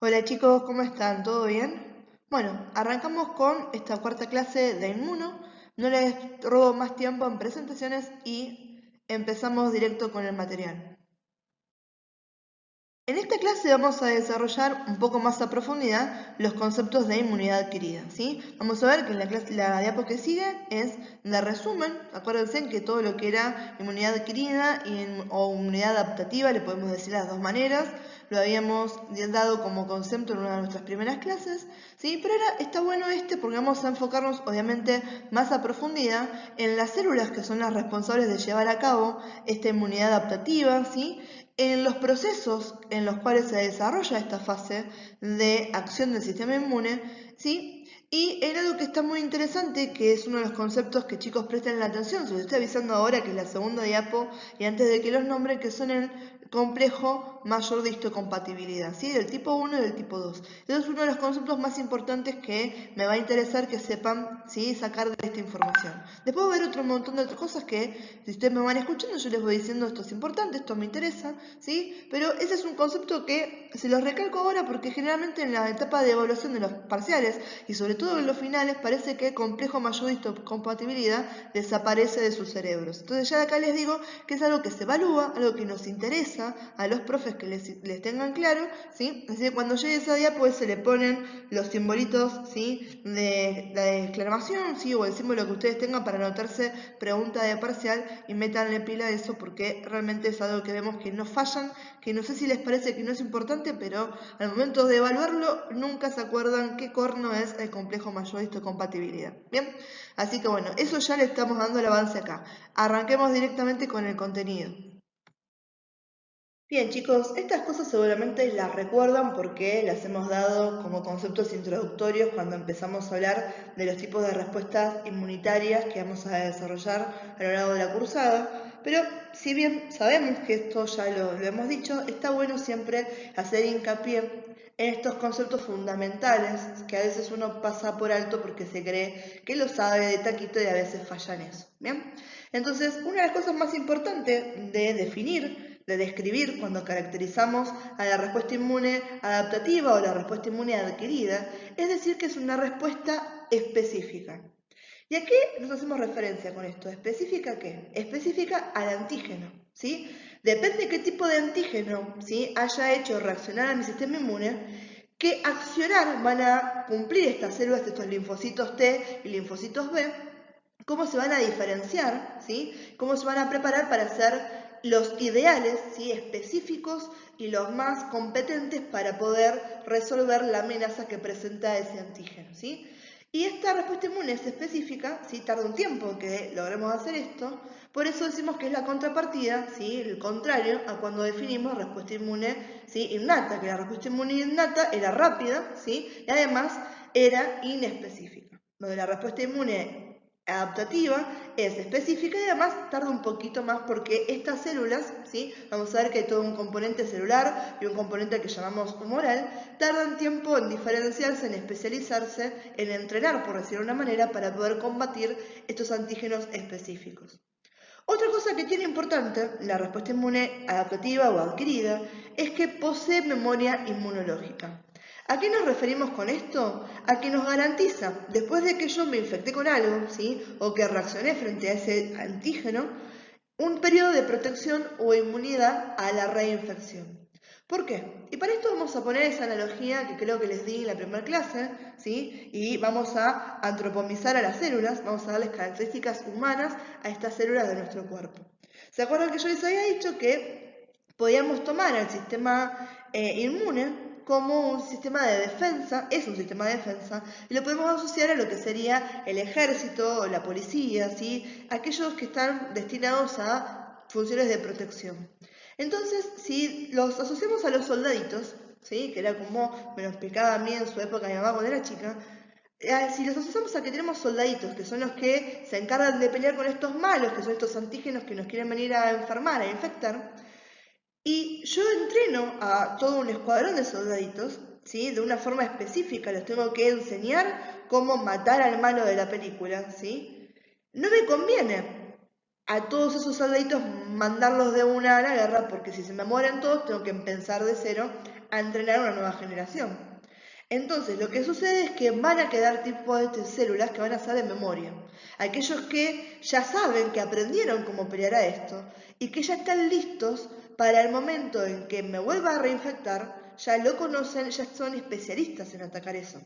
Hola chicos, ¿cómo están? ¿Todo bien? Bueno, arrancamos con esta cuarta clase de Inmuno. No les robo más tiempo en presentaciones y empezamos directo con el material. En esta clase vamos a desarrollar un poco más a profundidad los conceptos de inmunidad adquirida, ¿sí? Vamos a ver que en la diapo que sigue es de resumen. Acuérdense que todo lo que era inmunidad adquirida o inmunidad adaptativa, le podemos decir las dos maneras, lo habíamos dado como concepto en una de nuestras primeras clases, ¿sí? Pero ahora está bueno porque vamos a enfocarnos obviamente más a profundidad en las células que son las responsables de llevar a cabo esta inmunidad adaptativa, ¿sí? En los procesos en los cuales se desarrolla esta fase de acción del sistema inmune, ¿sí? Y en algo que está muy interesante, que es uno de los conceptos que chicos presten la atención, se los estoy avisando ahora que es la segunda diapo y antes de que los nombre, que son el complejo mayor de histocompatibilidad, ¿sí? Del tipo 1 y del tipo 2. Eso es uno de los conceptos más importantes que me va a interesar que sepan, ¿sí? Sacar de esta información. Después va a haber otro montón de otras cosas que, si ustedes me van escuchando, yo les voy diciendo esto es importante, esto me interesa, ¿sí? Pero ese es un concepto que se los recalco ahora porque generalmente en la etapa de evaluación de los parciales y sobre todo en los finales parece que el complejo mayor de histocompatibilidad desaparece de sus cerebros. Entonces ya de acá les digo que es algo que se evalúa, algo que nos interesa a los profes que les tengan claro, ¿sí? Así que cuando llegue esa diapo se le ponen los simbolitos, ¿sí? De la exclamación, ¿sí? O el símbolo que ustedes tengan para anotarse pregunta de parcial y métanle pila a eso porque realmente es algo que vemos que no fallan, que no sé si les parece que no es importante, pero al momento de evaluarlo nunca se acuerdan qué corno es el complejo mayor de histocompatibilidad. Bien, así que bueno, eso ya le estamos dando el avance acá. Arranquemos directamente con el contenido. Bien chicos, estas cosas seguramente las recuerdan porque las hemos dado como conceptos introductorios cuando empezamos a hablar de los tipos de respuestas inmunitarias que vamos a desarrollar a lo largo de la cursada. Pero si bien sabemos que esto ya lo hemos dicho, está bueno siempre hacer hincapié en estos conceptos fundamentales que a veces uno pasa por alto porque se cree que lo sabe de taquito y a veces falla en eso. Bien, entonces una de las cosas más importantes de definir de describir cuando caracterizamos a la respuesta inmune adaptativa o la respuesta inmune adquirida, es decir, que es una respuesta específica. ¿Y a qué nos hacemos referencia con esto? ¿Específica a qué? Específica al antígeno, ¿sí? Depende de qué tipo de antígeno, ¿sí? haya hecho reaccionar a mi sistema inmune, qué accionar van a cumplir estas células, estos linfocitos T y linfocitos B, cómo se van a diferenciar, ¿sí? Cómo se van a preparar para ser los ideales, ¿sí? Específicos y los más competentes para poder resolver la amenaza que presenta ese antígeno, ¿sí? Y esta respuesta inmune es específica, ¿sí? Tarda un tiempo en que logremos hacer esto, por eso decimos que es la contrapartida, ¿sí? El contrario a cuando definimos respuesta inmune, ¿sí? Innata, que la respuesta inmune innata era rápida, ¿sí? Y además era inespecífica, donde la respuesta inmune adaptativa es específica y además tarda un poquito más porque estas células, ¿sí? Vamos a ver que hay todo un componente celular y un componente que llamamos humoral, tardan tiempo en diferenciarse, en especializarse, en entrenar, por decirlo de una manera, para poder combatir estos antígenos específicos. Otra cosa que tiene importante la respuesta inmune adaptativa o adquirida es que posee memoria inmunológica. ¿A qué nos referimos con esto? A que nos garantiza, después de que yo me infecté con algo, ¿sí? O que reaccioné frente a ese antígeno, un periodo de protección o inmunidad a la reinfección. ¿Por qué? Y para esto vamos a poner esa analogía que creo que les di en la primera clase, ¿sí? Y vamos a antropomizar a las células, vamos a darles características humanas a estas células de nuestro cuerpo. ¿Se acuerdan que yo les había dicho que podíamos tomar el sistema inmune como un sistema de defensa, es un sistema de defensa, y lo podemos asociar a lo que sería el ejército o la policía, ¿sí? Aquellos que están destinados a funciones de protección. Entonces, si los asociamos a los soldaditos, ¿sí? Que era como me lo explicaba a mí en su época mi mamá cuando era chica, si los asociamos a que tenemos soldaditos, que son los que se encargan de pelear con estos malos, que son estos antígenos que nos quieren venir a enfermar, a infectar, y yo entreno a todo un escuadrón de soldaditos, ¿sí? De una forma específica, les tengo que enseñar cómo matar al malo de la película, ¿sí? No me conviene a todos esos soldaditos mandarlos de una a la guerra, porque si se me mueren todos, tengo que empezar de cero a entrenar una nueva generación. Entonces, lo que sucede es que van a quedar tipos de células que van a ser de memoria. Aquellos que ya saben, que aprendieron cómo pelear a esto y que ya están listos para el momento en que me vuelva a reinfectar, ya lo conocen, ya son especialistas en atacar eso.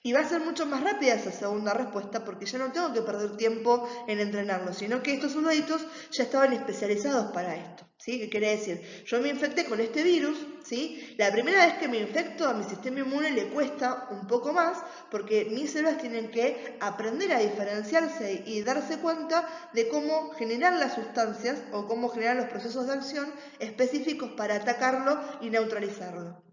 Y va a ser mucho más rápida esa segunda respuesta porque ya no tengo que perder tiempo en entrenarlo, sino que estos soldaditos ya estaban especializados para esto. ¿Sí? ¿Qué quiere decir? Yo me infecté con este virus, ¿sí? La primera vez que me infecto a mi sistema inmune le cuesta un poco más porque mis células tienen que aprender a diferenciarse y darse cuenta de cómo generar las sustancias o cómo generar los procesos de acción específicos para atacarlo y neutralizarlo.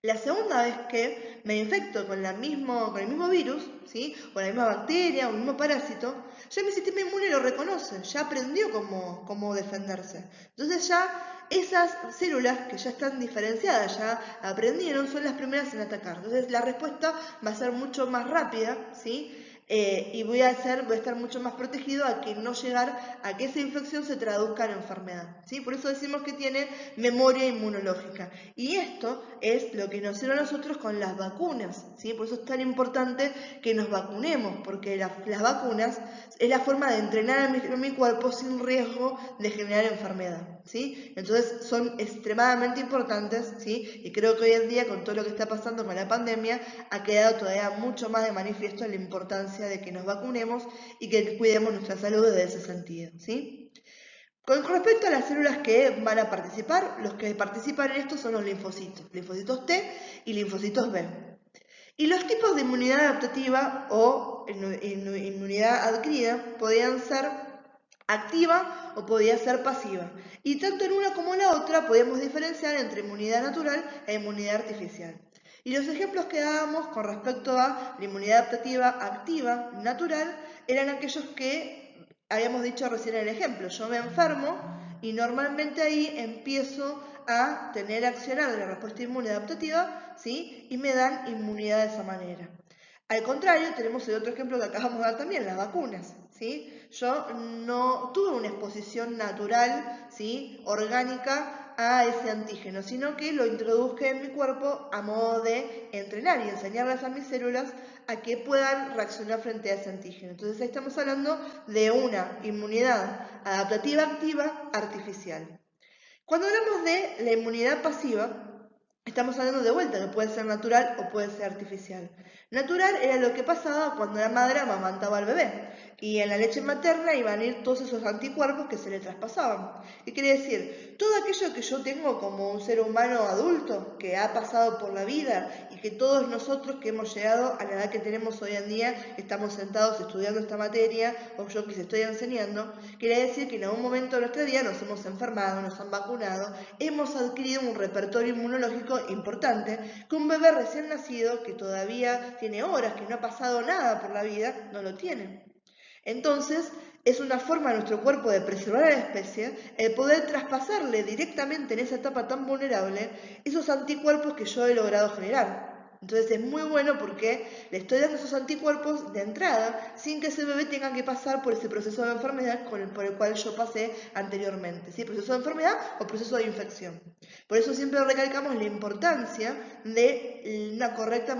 La segunda vez que me infecto con el mismo virus, ¿sí? O la misma bacteria o el mismo parásito, ya mi sistema inmune lo reconoce, ya aprendió cómo defenderse. Entonces ya esas células que ya están diferenciadas, ya aprendieron, son las primeras en atacar. Entonces la respuesta va a ser mucho más rápida, ¿sí? Y voy a estar mucho más protegido a que no llegar a que esa infección se traduzca en enfermedad, ¿sí? Por eso decimos que tiene memoria inmunológica. Y esto es lo que nos sirve a nosotros con las vacunas, ¿sí? Por eso es tan importante que nos vacunemos, porque las vacunas es la forma de entrenar a mi cuerpo sin riesgo de generar enfermedad, ¿sí? Entonces son extremadamente importantes, ¿sí? Y creo que hoy en día, con todo lo que está pasando con la pandemia, ha quedado todavía mucho más de manifiesto la importancia de que nos vacunemos y que cuidemos nuestra salud desde ese sentido, ¿sí? Con respecto a las células que van a participar, los que participan en esto son los linfocitos T y linfocitos B. Y los tipos de inmunidad adaptativa o inmunidad adquirida podían ser activa o podía ser pasiva. Y tanto en una como en la otra podemos diferenciar entre inmunidad natural e inmunidad artificial. Y los ejemplos que dábamos con respecto a la inmunidad adaptativa activa, natural, eran aquellos que habíamos dicho recién en el ejemplo. Yo me enfermo y normalmente ahí empiezo a tener accionar de la respuesta inmune adaptativa, ¿sí? Y me dan inmunidad de esa manera. Al contrario, tenemos el otro ejemplo que acabamos de dar también, las vacunas, ¿sí? Yo no tuve una exposición natural, ¿sí? Orgánica a ese antígeno, sino que lo introduje en mi cuerpo a modo de entrenar y enseñarles a mis células a que puedan reaccionar frente a ese antígeno. Entonces ahí estamos hablando de una inmunidad adaptativa activa artificial. Cuando hablamos de la inmunidad pasiva, estamos hablando de vuelta, que puede ser natural o puede ser artificial. Natural era lo que pasaba cuando la madre amamantaba al bebé y en la leche materna iban a ir todos esos anticuerpos que se le traspasaban. ¿Qué quiere decir? Todo aquello que yo tengo como un ser humano adulto que ha pasado por la vida y que todos nosotros que hemos llegado a la edad que tenemos hoy en día, estamos sentados estudiando esta materia o yo que les estoy enseñando, quiere decir que en algún momento de nuestra vida nos hemos enfermado, nos han vacunado, hemos adquirido un repertorio inmunológico importante que un bebé recién nacido que todavía tiene horas, que no ha pasado nada por la vida, no lo tiene. Entonces, es una forma de nuestro cuerpo de preservar a la especie el poder traspasarle directamente en esa etapa tan vulnerable esos anticuerpos que yo he logrado generar. Entonces es muy bueno porque le estoy dando esos anticuerpos de entrada sin que ese bebé tenga que pasar por ese proceso de enfermedad por el cual yo pasé anteriormente, ¿sí? Proceso de enfermedad o proceso de infección. Por eso siempre recalcamos la importancia de una correcta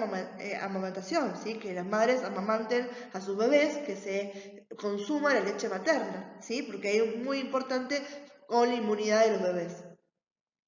amamantación, ¿sí? Que las madres amamanten a sus bebés, que se consuma la leche materna, ¿sí? Porque ahí es muy importante con la inmunidad de los bebés.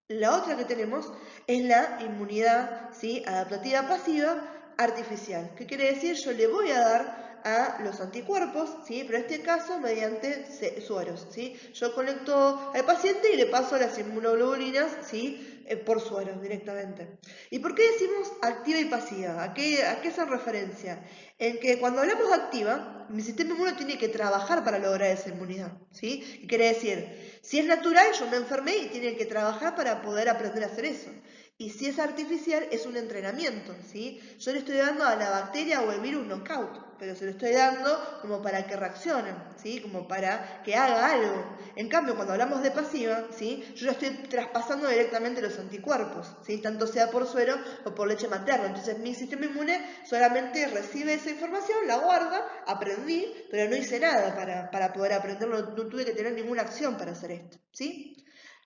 La otra que tenemos es la inmunidad, ¿sí? Adaptativa pasiva artificial. ¿Qué quiere decir? Yo le voy a dar a los anticuerpos, ¿sí? Pero en este caso mediante sueros, ¿sí? Yo conecto al paciente y le paso las inmunoglobulinas, ¿sí? Por sueros directamente. ¿Y por qué decimos activa y pasiva? ¿A qué hacen referencia? En que cuando hablamos de activa, mi sistema inmune tiene que trabajar para lograr esa inmunidad, ¿sí? ¿Qué quiere decir? Si es natural, yo me enfermé y tienen que trabajar para poder aprender a hacer eso. Y si es artificial, es un entrenamiento, ¿sí? Yo le estoy dando a la bacteria o el virus knockout, pero se lo estoy dando como para que reaccionen, ¿sí? Como para que haga algo. En cambio, cuando hablamos de pasiva, ¿sí? Yo ya estoy traspasando directamente los anticuerpos, ¿sí? Tanto sea por suero o por leche materna. Entonces mi sistema inmune solamente recibe esa información, la guarda, aprendí, pero no hice nada para poder aprenderlo, no tuve que tener ninguna acción para hacer esto, ¿sí?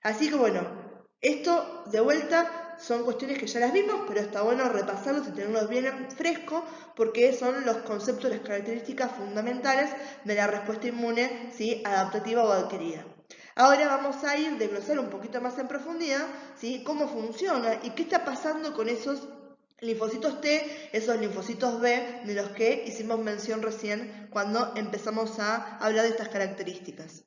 Así que bueno, esto de vuelta son cuestiones que ya las vimos, pero está bueno repasarlos y tenerlos bien en fresco porque son los conceptos, las características fundamentales de la respuesta inmune, ¿sí?, adaptativa o adquirida. Ahora vamos a ir a desglosar un poquito más en profundidad, ¿sí?, cómo funciona y qué está pasando con esos linfocitos T, esos linfocitos B, de los que hicimos mención recién cuando empezamos a hablar de estas características.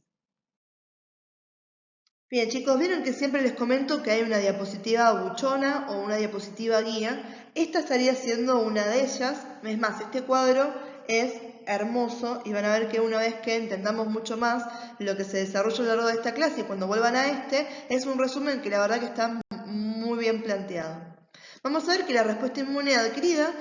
Bien, chicos, vieron que siempre les comento que hay una diapositiva buchona o una diapositiva guía. Esta estaría siendo una de ellas. Es más, este cuadro es hermoso y van a ver que una vez que entendamos mucho más lo que se desarrolla a lo largo de esta clase y cuando vuelvan a es un resumen que la verdad que está muy bien planteado. Vamos a ver que la respuesta inmune adquirida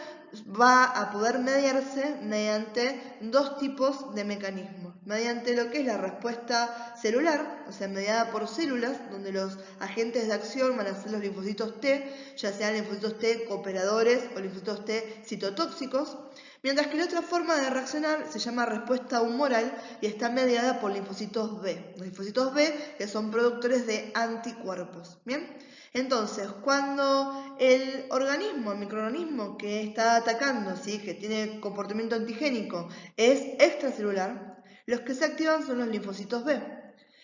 va a poder mediarse mediante dos tipos de mecanismos. Mediante lo que es la respuesta celular, o sea, mediada por células, donde los agentes de acción van a ser los linfocitos T, ya sean linfocitos T cooperadores o linfocitos T citotóxicos, mientras que la otra forma de reaccionar se llama respuesta humoral y está mediada por linfocitos B. Los linfocitos B que son productores de anticuerpos. ¿Bien? Entonces, cuando el organismo, el microorganismo que está atacando, ¿sí?, que tiene comportamiento antigénico, es extracelular, los que se activan son los linfocitos B.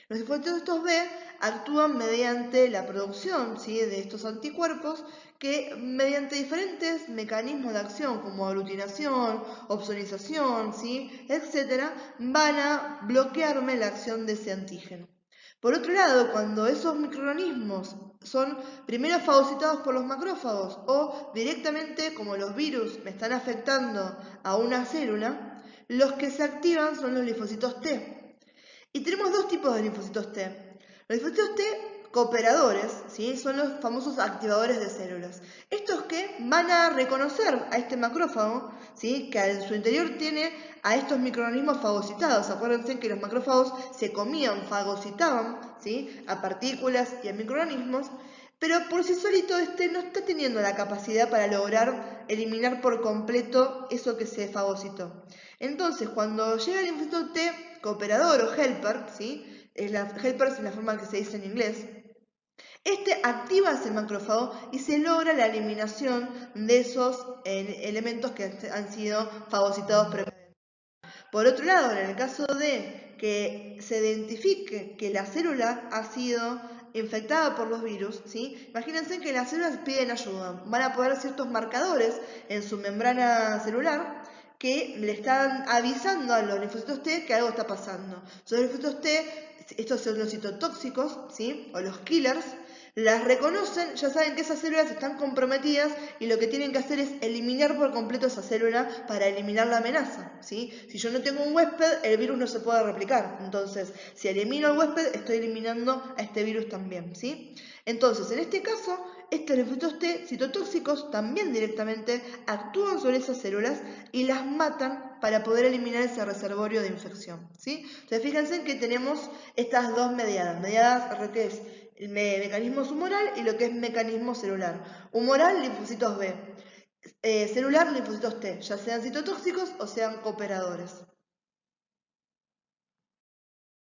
Los linfocitos B actúan mediante la producción, ¿sí?, de estos anticuerpos que mediante diferentes mecanismos de acción como aglutinación, opsonización, ¿sí?, etc., van a bloquearme la acción de ese antígeno. Por otro lado, cuando esos microorganismos son primero fagocitados por los macrófagos o directamente, como los virus me están afectando a una célula, los que se activan son los linfocitos T. Y tenemos dos tipos de linfocitos T. Los linfocitos T cooperadores, ¿sí?, son los famosos activadores de células. Estos que van a reconocer a este macrófago, ¿sí?, que en su interior tiene a estos microorganismos fagocitados. Acuérdense que los macrófagos se comían, fagocitaban, ¿sí?, a partículas y a microorganismos, pero por sí solito no está teniendo la capacidad para lograr eliminar por completo eso que se fagocitó. Entonces, cuando llega el linfocito T cooperador o helper, ¿sí?, helper es la forma que se dice en inglés, este activa ese macrófago y se logra la eliminación de esos elementos que han sido fagocitados previamente. Por otro lado, en el caso de que se identifique que la célula ha sido infectada por los virus, ¿sí?, imagínense que las células piden ayuda. Van a poner ciertos marcadores en su membrana celular que le están avisando a los linfocitos T que algo está pasando. Son los linfocitos T, estos son los citotóxicos, ¿sí?, o los killers, las reconocen, ya saben que esas células están comprometidas y lo que tienen que hacer es eliminar por completo esa célula para eliminar la amenaza, ¿sí? Si yo no tengo un huésped, el virus no se puede replicar. Entonces, si elimino al huésped, estoy eliminando a este virus también, ¿sí? Entonces, en este caso, estos linfocitos T citotóxicos también directamente actúan sobre esas células y las matan para poder eliminar ese reservorio de infección, ¿sí? Entonces, fíjense que tenemos estas dos mediadas lo que es el mecanismo humoral y lo que es mecanismo celular. Humoral, linfocitos B. Celular, linfocitos T, ya sean citotóxicos o sean cooperadores.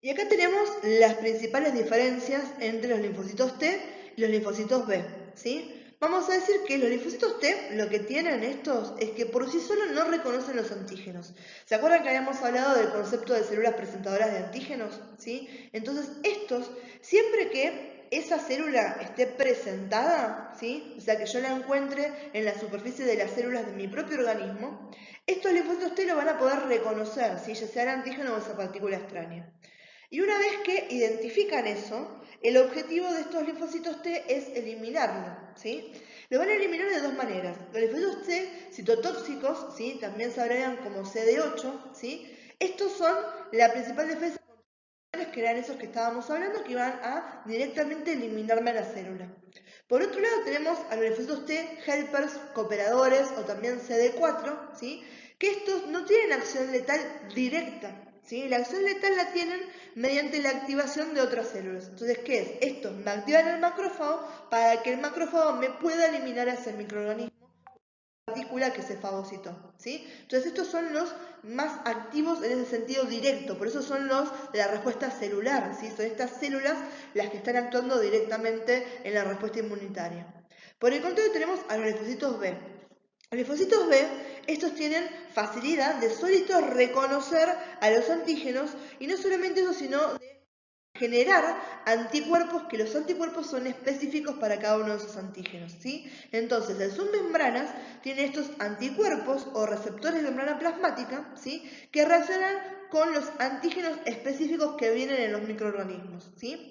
Y acá tenemos las principales diferencias entre los linfocitos T y los linfocitos B, ¿sí? Vamos a decir que los linfocitos T lo que tienen estos es que por sí solos no reconocen los antígenos. ¿Se acuerdan que habíamos hablado del concepto de células presentadoras de antígenos? ¿Sí? Entonces estos, siempre que esa célula esté presentada, ¿sí?, o sea que yo la encuentre en la superficie de las células de mi propio organismo, estos linfocitos T lo van a poder reconocer, ¿sí?, ya sea el antígeno o esa partícula extraña. Y una vez que identifican eso, el objetivo de estos linfocitos T es eliminarlo, ¿sí? Lo van a eliminar de dos maneras. Los linfocitos T citotóxicos, ¿sí?, también se abrevian como CD8, ¿sí? Estos son la principal defensa contra que eran esos que estábamos hablando, que iban a directamente eliminarme a la célula. Por otro lado tenemos a los linfocitos T helpers, cooperadores o también CD4, ¿sí?, que estos no tienen acción letal directa, ¿sí? La acción letal la tienen mediante la activación de otras células. Entonces, ¿qué es? Estos me activan el macrófago para que el macrófago me pueda eliminar a ese microorganismo partícula que se fagocitó, ¿sí? Entonces estos son los más activos en ese sentido directo, por eso son los de la respuesta celular, ¿sí? Son estas células las que están actuando directamente en la respuesta inmunitaria. Por el contrario tenemos a los linfocitos B. Los linfocitos B, estos tienen facilidad de solitos reconocer a los antígenos, y no solamente eso, sino de generar anticuerpos, que los anticuerpos son específicos para cada uno de esos antígenos, ¿sí? Entonces, el submembranas tiene estos anticuerpos o receptores de membrana plasmática, ¿sí? Que reaccionan con los antígenos específicos que vienen en los microorganismos, ¿sí?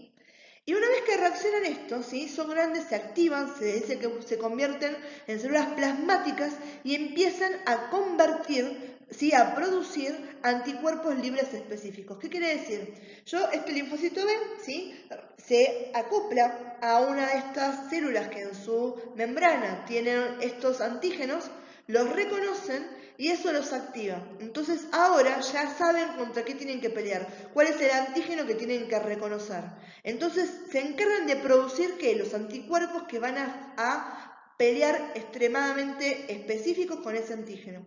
Y una vez que reaccionan estos, ¿sí? Son grandes, se activan, se dice que se convierten en células plasmáticas y empiezan a convertir, ¿sí? A producir anticuerpos libres específicos. ¿Qué quiere decir? Este linfocito B, ¿sí? Se acopla a una de estas células que en su membrana tienen estos antígenos, los reconocen y eso los activa. Entonces ahora ya saben contra qué tienen que pelear, cuál es el antígeno que tienen que reconocer. Entonces se encargan de producir los anticuerpos que van a pelear extremadamente específicos con ese antígeno.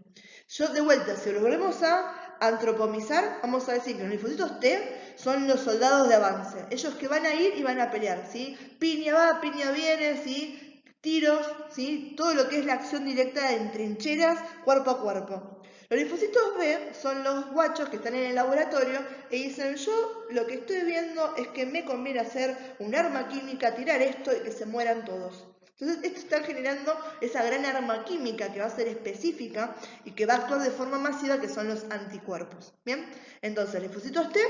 De vuelta, si lo volvemos a antropomizar, vamos a decir que los linfocitos T son los soldados de avance, ellos que van a ir y van a pelear, ¿sí? Piña va, piña viene, ¿sí? Tiros, ¿sí? Todo lo que es la acción directa en trincheras, cuerpo a cuerpo. Los linfocitos B son los guachos que están en el laboratorio y dicen, yo lo que estoy viendo es que me conviene hacer un arma química, tirar esto y que se mueran todos. Entonces, esto está generando esa gran arma química que va a ser específica y que va a actuar de forma masiva, que son los anticuerpos. ¿Bien? Entonces, linfocitos T,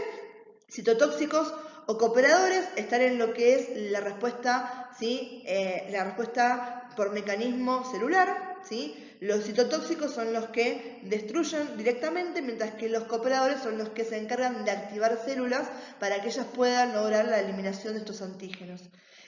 citotóxicos o cooperadores, están en lo que es la respuesta, ¿sí? La respuesta por mecanismo celular, ¿sí? Los citotóxicos son los que destruyen directamente, mientras que los cooperadores son los que se encargan de activar células para que ellas puedan lograr la eliminación de estos antígenos.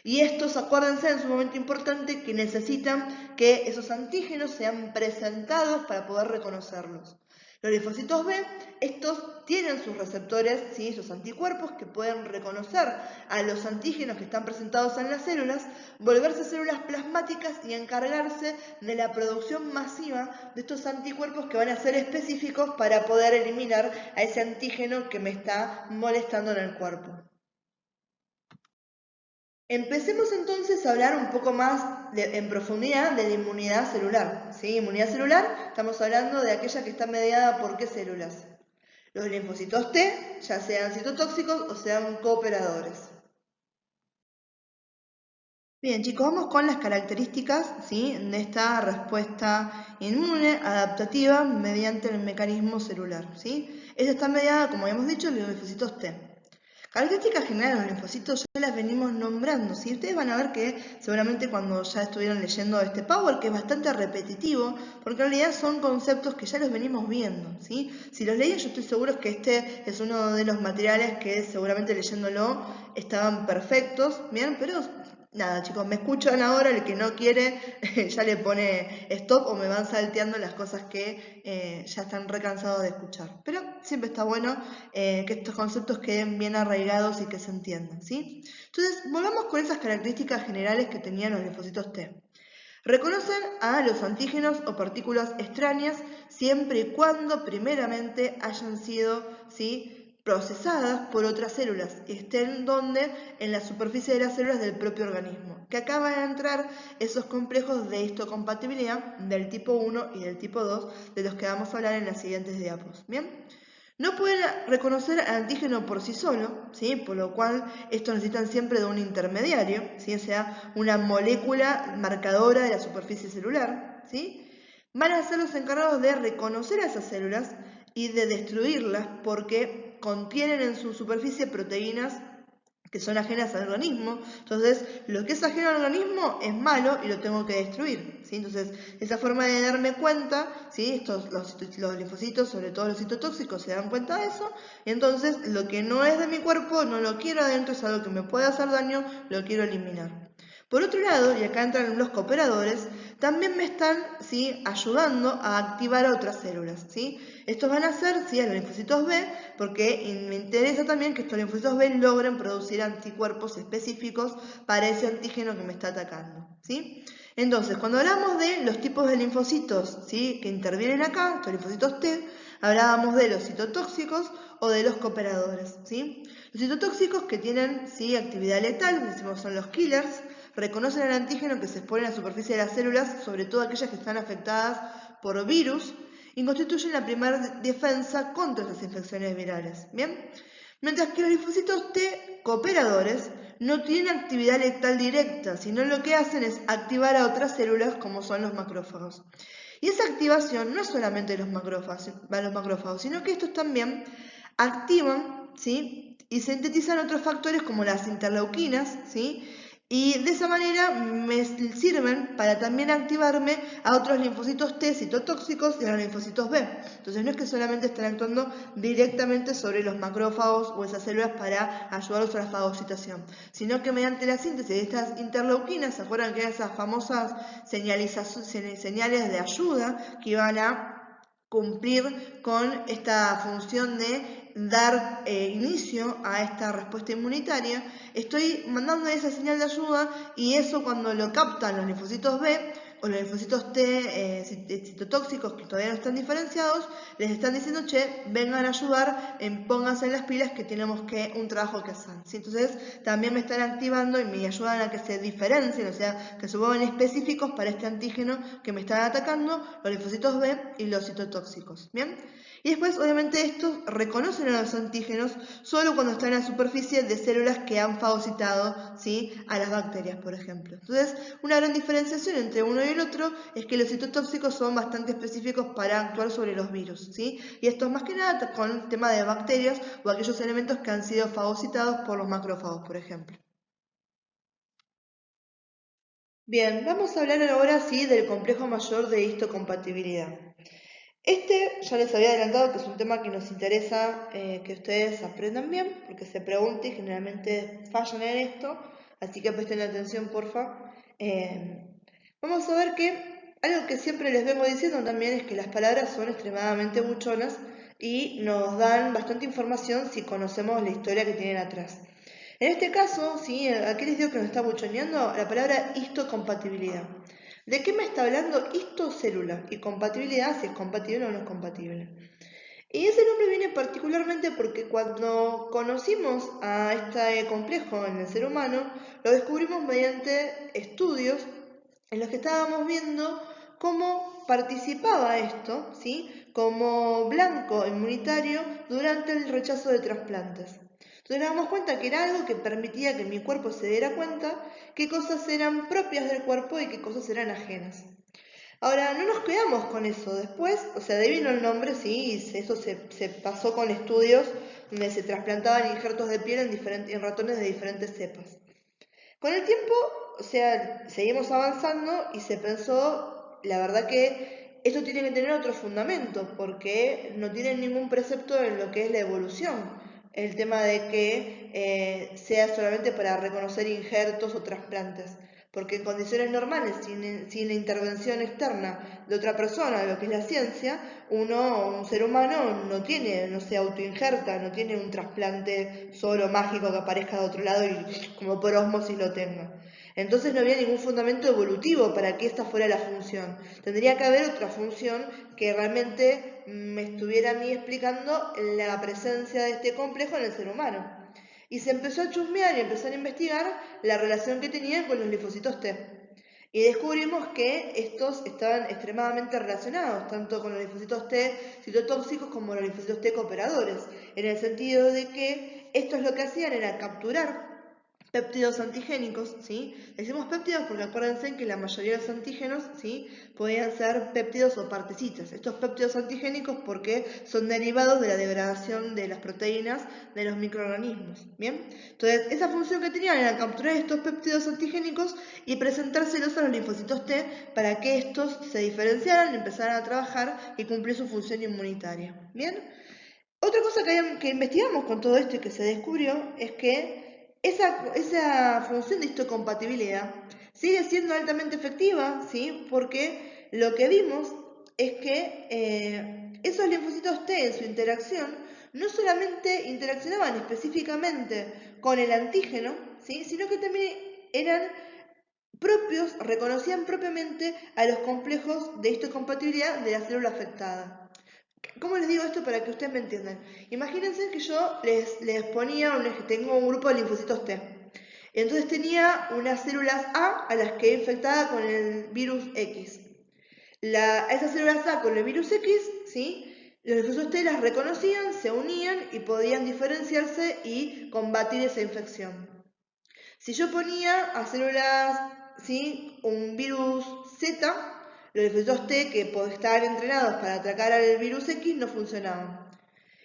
Y estos, acuérdense, en su momento importante, que necesitan que esos antígenos sean presentados para poder reconocerlos. Los linfocitos B, estos tienen sus receptores, ¿sí? Sus anticuerpos que pueden reconocer a los antígenos que están presentados en las células, volverse células plasmáticas y encargarse de la producción masiva de estos anticuerpos que van a ser específicos para poder eliminar a ese antígeno que me está molestando en el cuerpo. Empecemos entonces a hablar un poco más en profundidad de la inmunidad celular. ¿Sí? Inmunidad celular, estamos hablando de aquella que está mediada por qué células. Los linfocitos T, ya sean citotóxicos o sean cooperadores. Bien, chicos, vamos con las características, ¿sí? De esta respuesta inmune adaptativa mediante el mecanismo celular, ¿sí? Esta está mediada, como habíamos dicho, los linfocitos T. Características generales de los linfocitos ya las venimos nombrando, ¿sí? Ustedes van a ver que seguramente cuando ya estuvieron leyendo este Power, que es bastante repetitivo, porque en realidad son conceptos que ya los venimos viendo, ¿sí? Si los leían, yo estoy seguro que este es uno de los materiales que seguramente leyéndolo estaban perfectos, ¿bien? Pero nada, chicos, me escuchan ahora, el que no quiere ya le pone stop o me van salteando las cosas que ya están recansados de escuchar. Pero siempre está bueno que estos conceptos queden bien arraigados y que se entiendan, ¿sí? Entonces, volvamos con esas características generales que tenían los linfocitos T. Reconocen a los antígenos o partículas extrañas siempre y cuando primeramente hayan sido, ¿sí?, procesadas por otras células, estén donde en la superficie de las células del propio organismo, que acá van a entrar esos complejos de histocompatibilidad del tipo 1 y del tipo 2, de los que vamos a hablar en las siguientes diapos. ¿Bien? No pueden reconocer al antígeno por sí solo, ¿sí? Por lo cual estos necesitan siempre de un intermediario, ¿sí? O sea, una molécula marcadora de la superficie celular, ¿sí? Van a ser los encargados de reconocer a esas células y de destruirlas porque contienen en su superficie proteínas que son ajenas al organismo. Entonces, lo que es ajeno al organismo es malo y lo tengo que destruir, ¿sí? Entonces, esa forma de darme cuenta, ¿sí? Los linfocitos, sobre todo los citotóxicos, se dan cuenta de eso, y entonces lo que no es de mi cuerpo, no lo quiero adentro, es algo que me puede hacer daño, lo quiero eliminar. Por otro lado, y acá entran los cooperadores, también me están, ¿sí?, ayudando a activar a otras células, ¿sí? Estos van a ser, ¿sí?, a los linfocitos B, porque me interesa también que estos linfocitos B logren producir anticuerpos específicos para ese antígeno que me está atacando, ¿sí? Entonces, cuando hablamos de los tipos de linfocitos, ¿sí?, que intervienen acá, estos linfocitos T, hablábamos de los citotóxicos o de los cooperadores, ¿sí? Los citotóxicos que tienen, ¿sí?, actividad letal, decimos son los killers. reconocen el antígeno que se expone en la superficie de las células, sobre todo aquellas que están afectadas por virus, y constituyen la primera defensa contra estas infecciones virales. ¿Bien? Mientras que los linfocitos T cooperadores no tienen actividad letal directa, sino lo que hacen es activar a otras células como son los macrófagos. Y esa activación no es solamente de los macrófagos, sino que estos también activan, ¿sí?, y sintetizan otros factores como las interleuquinas, ¿sí?, y de esa manera me sirven para también activarme a otros linfocitos T citotóxicos y a los linfocitos B. Entonces no es que solamente están actuando directamente sobre los macrófagos o esas células para ayudarlos a la fagocitación, sino que mediante la síntesis de estas interleuquinas, ¿se acuerdan que eran esas famosas señales de ayuda que iban a cumplir con esta función de dar inicio a esta respuesta inmunitaria? Estoy mandando esa señal de ayuda y eso, cuando lo captan los linfocitos B o los linfocitos T citotóxicos que todavía no están diferenciados, les están diciendo, che, vengan a ayudar, pónganse en las pilas que tenemos un trabajo que hacer, ¿sí? Entonces también me están activando y me ayudan a que se diferencien, o sea, que se vuelvan específicos para este antígeno que me están atacando, los linfocitos B y los citotóxicos. ¿Bien? Y después, obviamente, estos reconocen a los antígenos solo cuando están en la superficie de células que han fagocitado, ¿sí?, a las bacterias, por ejemplo. Entonces, una gran diferenciación entre uno y el otro es que los citotóxicos son bastante específicos para actuar sobre los virus, ¿sí? Y esto más que nada con el tema de bacterias o aquellos elementos que han sido fagocitados por los macrófagos, por ejemplo. Bien, vamos a hablar ahora sí del complejo mayor de histocompatibilidad. Ya les había adelantado que es un tema que nos interesa que ustedes aprendan bien, porque se pregunta y generalmente fallan en esto, así que presten atención, porfa. Vamos a ver que algo que siempre les vengo diciendo también es que las palabras son extremadamente buchonas y nos dan bastante información si conocemos la historia que tienen atrás. En este caso, ¿sí?, aquí les digo que nos está buchoneando la palabra histocompatibilidad. ¿De qué me está hablando? Histocélula y compatibilidad, si es compatible o no es compatible. Y ese nombre viene particularmente porque cuando conocimos a este complejo en el ser humano, lo descubrimos mediante estudios en los que estábamos viendo cómo participaba esto, ¿sí?, como blanco inmunitario durante el rechazo de trasplantes. Entonces nos damos cuenta que era algo que permitía que mi cuerpo se diera cuenta qué cosas eran propias del cuerpo y qué cosas eran ajenas. Ahora, no nos quedamos con eso. Después, o sea, de ahí vino el nombre, sí, y eso se pasó con estudios donde se trasplantaban injertos de piel en ratones de diferentes cepas. Con el tiempo, o sea, seguimos avanzando y se pensó, la verdad que esto tiene que tener otro fundamento, porque no tiene ningún precepto en lo que es la evolución. El tema de que sea solamente para reconocer injertos o trasplantes. Porque en condiciones normales, sin la intervención externa de otra persona, de lo que es la ciencia, un ser humano no se autoinjerta, no tiene un trasplante solo mágico que aparezca de otro lado y como por ósmosis lo tenga. Entonces no había ningún fundamento evolutivo para que esta fuera la función. Tendría que haber otra función que realmente me estuviera a mí explicando la presencia de este complejo en el ser humano. Y se empezó a chusmear y empezar a investigar la relación que tenían con los linfocitos T. Y descubrimos que estos estaban extremadamente relacionados, tanto con los linfocitos T citotóxicos como los linfocitos T cooperadores, en el sentido de que estos lo que hacían era capturar péptidos antigénicos, ¿sí? Decimos péptidos porque acuérdense que la mayoría de los antígenos, ¿sí?, podían ser péptidos o partecitas. Estos péptidos antigénicos porque son derivados de la degradación de las proteínas de los microorganismos, ¿bien? Entonces, esa función que tenían era capturar estos péptidos antigénicos y presentárselos a los linfocitos T para que estos se diferenciaran, empezaran a trabajar y cumplir su función inmunitaria, ¿bien? Otra cosa que investigamos con todo esto y que se descubrió es que esa función de histocompatibilidad sigue siendo altamente efectiva, ¿sí?, porque lo que vimos es que esos linfocitos T en su interacción no solamente interaccionaban específicamente con el antígeno, ¿sí?, sino que también eran reconocían propiamente a los complejos de histocompatibilidad de la célula afectada. ¿Cómo les digo esto para que ustedes me entiendan? Imagínense que yo les ponía, tengo un grupo de linfocitos T. Entonces tenía unas células A las que infectaba con el virus X. Esas células A con el virus X, ¿sí? Los linfocitos T las reconocían, se unían y podían diferenciarse y combatir esa infección. Si yo ponía a células, ¿sí?, un virus Z, los linfocitos T que estaban entrenados para atacar al virus X no funcionaban.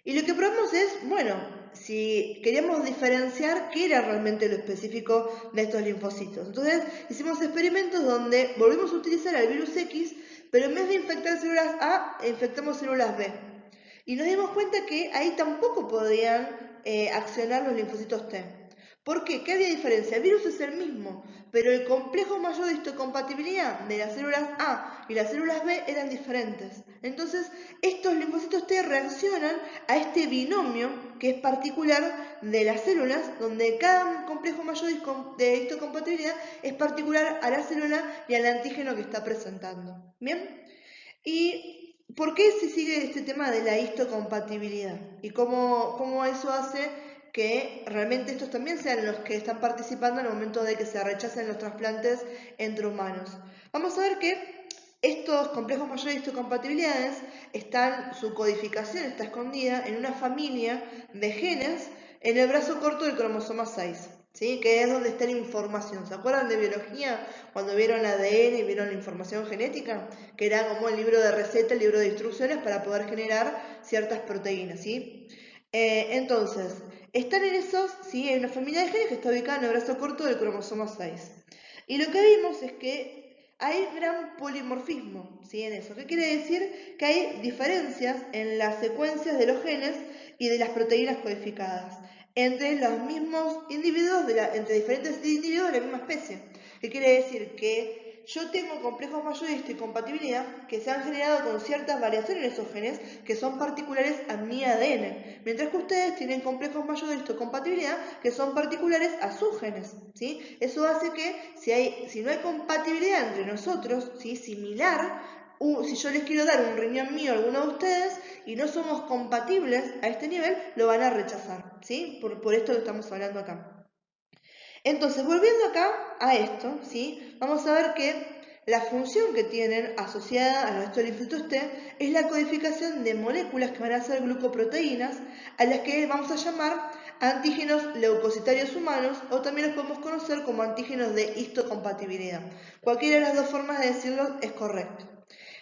Y lo que probamos es, bueno, si queríamos diferenciar qué era realmente lo específico de estos linfocitos. Entonces hicimos experimentos donde volvimos a utilizar al virus X, pero en vez de infectar células A, infectamos células B. Y nos dimos cuenta que ahí tampoco podían accionar los linfocitos T. ¿Por qué? ¿Qué había diferencia? El virus es el mismo, pero el complejo mayor de histocompatibilidad de las células A y las células B eran diferentes. Entonces, estos linfocitos T reaccionan a este binomio que es particular de las células, donde cada complejo mayor de histocompatibilidad es particular a la célula y al antígeno que está presentando. ¿Bien? ¿Y por qué se sigue este tema de la histocompatibilidad? ¿Y cómo eso hace que realmente estos también sean los que están participando en el momento de que se rechacen los trasplantes entre humanos? Vamos a ver que estos complejos mayores de histocompatibilidades su codificación está escondida en una familia de genes en el brazo corto del cromosoma 6. ¿Sí? Que es donde está la información. ¿Se acuerdan de biología? Cuando vieron ADN y vieron la información genética, que era como el libro de receta, el libro de instrucciones para poder generar ciertas proteínas, ¿sí? Entonces, están en esos, ¿sí? En una familia de genes que está ubicada en el brazo corto del cromosoma 6. Y lo que vimos es que hay gran polimorfismo, ¿sí? En eso. ¿Qué quiere decir? Que hay diferencias en las secuencias de los genes y de las proteínas codificadas entre los mismos individuos, entre diferentes individuos de la misma especie. ¿Qué quiere decir? Que yo tengo complejos mayores de histocompatibilidad que se han generado con ciertas variaciones en esos genes que son particulares a mi ADN, mientras que ustedes tienen complejos mayores de histocompatibilidad que son particulares a sus genes, ¿sí? Eso hace que si no hay compatibilidad entre nosotros, ¿sí?, similar, si yo les quiero dar un riñón mío a alguno de ustedes y no somos compatibles a este nivel, lo van a rechazar, ¿sí? Por esto que estamos hablando acá. Entonces, volviendo acá a esto, ¿sí?, vamos a ver que la función que tienen asociada a estos linfocitos T es la codificación de moléculas que van a ser glucoproteínas, a las que vamos a llamar antígenos leucocitarios humanos, o también los podemos conocer como antígenos de histocompatibilidad. Cualquiera de las dos formas de decirlo es correcto.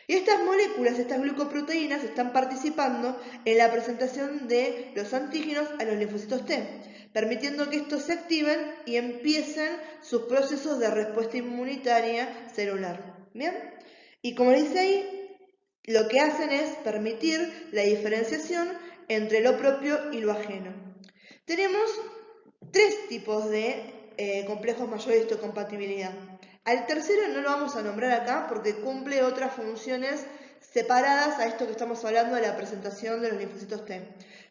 Y estas moléculas, estas glucoproteínas, están participando en la presentación de los antígenos a los linfocitos T, permitiendo que estos se activen y empiecen sus procesos de respuesta inmunitaria celular. ¿Bien? Y como dice ahí, lo que hacen es permitir la diferenciación entre lo propio y lo ajeno. Tenemos tres tipos de complejos mayores de histocompatibilidad. Al tercero no lo vamos a nombrar acá porque cumple otras funciones separadas a esto que estamos hablando de la presentación de los linfocitos T.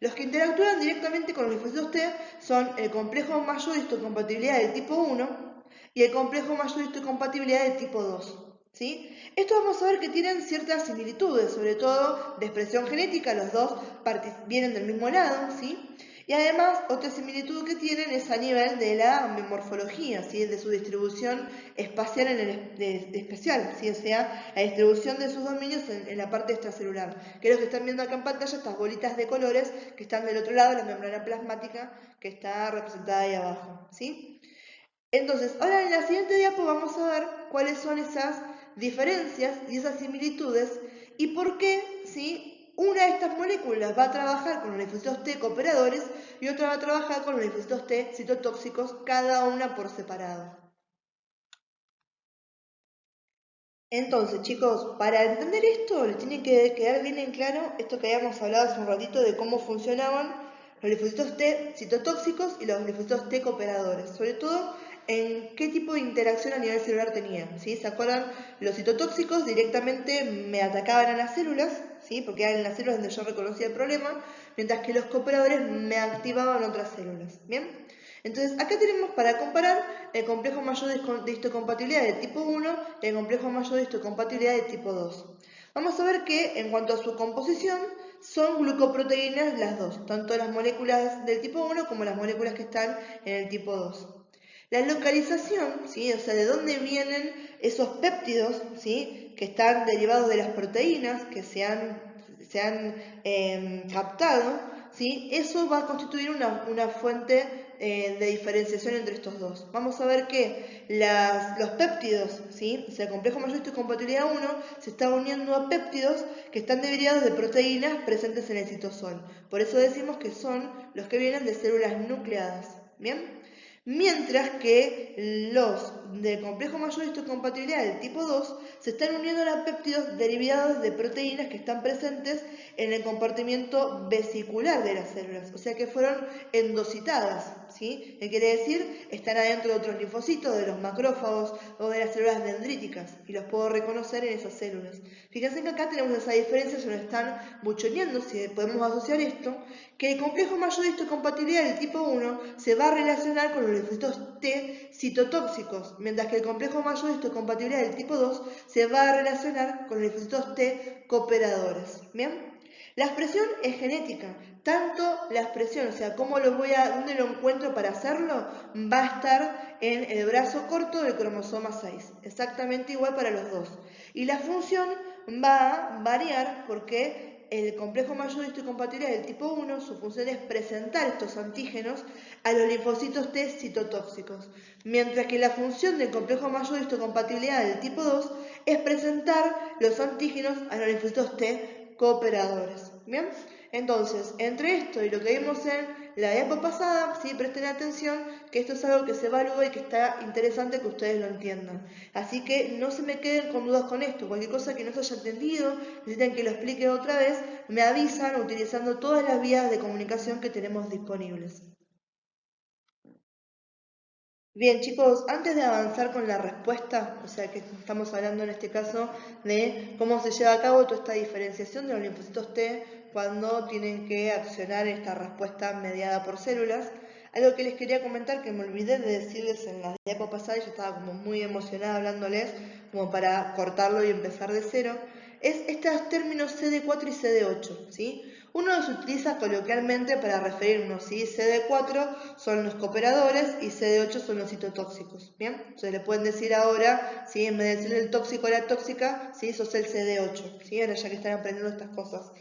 Los que interactúan directamente con los linfocitos T son el complejo mayor de histocompatibilidad del tipo 1 y el complejo mayor de histocompatibilidad del tipo 2. ¿Sí? Esto vamos a ver que tienen ciertas similitudes, sobre todo de expresión genética, los dos vienen del mismo lado, ¿sí? Y además, otra similitud que tienen es a nivel de la morfología, ¿sí?, de su distribución espacial especial, ¿sí?, o sea, la distribución de sus dominios en la parte extracelular, que es lo que están viendo acá en pantalla, estas bolitas de colores que están del otro lado, la membrana plasmática que está representada ahí abajo, ¿sí? Entonces, ahora en la siguiente diapo vamos a ver cuáles son esas diferencias y esas similitudes y por qué, ¿sí?, una de estas moléculas va a trabajar con los linfocitos T cooperadores y otra va a trabajar con los linfocitos T citotóxicos, cada una por separado. Entonces, chicos, para entender esto, les tiene que quedar bien en claro esto que habíamos hablado hace un ratito de cómo funcionaban los linfocitos T citotóxicos y los linfocitos T cooperadores, sobre todo en qué tipo de interacción a nivel celular tenían, ¿sí? ¿Se acuerdan? Los citotóxicos directamente me atacaban a las células, ¿sí?, porque eran en las células donde yo reconocía el problema, mientras que los cooperadores me activaban otras células, ¿bien? Entonces, acá tenemos para comparar el complejo mayor de histocompatibilidad de tipo 1 y el complejo mayor de histocompatibilidad de tipo 2. Vamos a ver que, en cuanto a su composición, son glucoproteínas las dos, tanto las moléculas del tipo 1 como las moléculas que están en el tipo 2. La localización, ¿sí? O sea, de dónde vienen esos péptidos, ¿sí? Que están derivados de las proteínas que se han captado, ¿sí? Eso va a constituir una fuente de diferenciación entre estos dos. Vamos a ver que los péptidos, ¿sí? O sea, el complejo mayor histocompatibilidad 1 se está uniendo a péptidos que están derivados de proteínas presentes en el citosol. Por eso decimos que son los que vienen de células nucleadas. ¿Bien? Mientras que los del complejo mayor histocompatibilidad del tipo 2 se están uniendo a péptidos derivados de proteínas que están presentes en el compartimiento vesicular de las células, o sea que fueron endocitadas, ¿sí? ¿Qué quiere decir? Están adentro de otros linfocitos, de los macrófagos o de las células dendríticas, y los puedo reconocer en esas células. Fíjense que acá tenemos esa diferencia, se nos están buchoneando, si podemos asociar esto, que el complejo mayor histocompatibilidad del tipo 1 se va a relacionar con los linfocitos T citotóxicos, mientras que el complejo mayor histocompatibilidad del tipo 2 se va a relacionar con los linfocitos T cooperadores. ¿Bien? La expresión es genética, tanto la expresión, o sea, dónde lo encuentro para hacerlo, va a estar en el brazo corto del cromosoma 6, exactamente igual para los dos. Y la función va a variar porque el complejo mayor histocompatibilidad del tipo 1, su función es presentar estos antígenos a los linfocitos T citotóxicos, mientras que la función del complejo mayor histocompatibilidad del tipo 2 es presentar los antígenos a los linfocitos T cooperadores. ¿Bien? Entonces, entre esto y lo que vimos en la diapo pasada, ¿sí? Presten atención que esto es algo que se evalúa y que está interesante que ustedes lo entiendan. Así que no se me queden con dudas con esto. Cualquier cosa que no se haya entendido, necesitan que lo explique otra vez, me avisan utilizando todas las vías de comunicación que tenemos disponibles. Bien, chicos, antes de avanzar con la respuesta, o sea que estamos hablando en este caso de cómo se lleva a cabo toda esta diferenciación de los linfocitos T cuando tienen que accionar esta respuesta mediada por células, algo que les quería comentar que me olvidé de decirles en la diapo pasada y yo estaba como muy emocionada hablándoles, como para cortarlo y empezar de cero, es estos términos CD4 y CD8, ¿sí? Uno los utiliza coloquialmente para referirnos, ¿sí? CD4 son los cooperadores y CD8 son los citotóxicos, ¿bien? Entonces le pueden decir ahora, ¿sí? En vez de decirle el tóxico a la tóxica, ¿sí? Sos el CD8, ¿sí? Ahora ya que están aprendiendo estas cosas.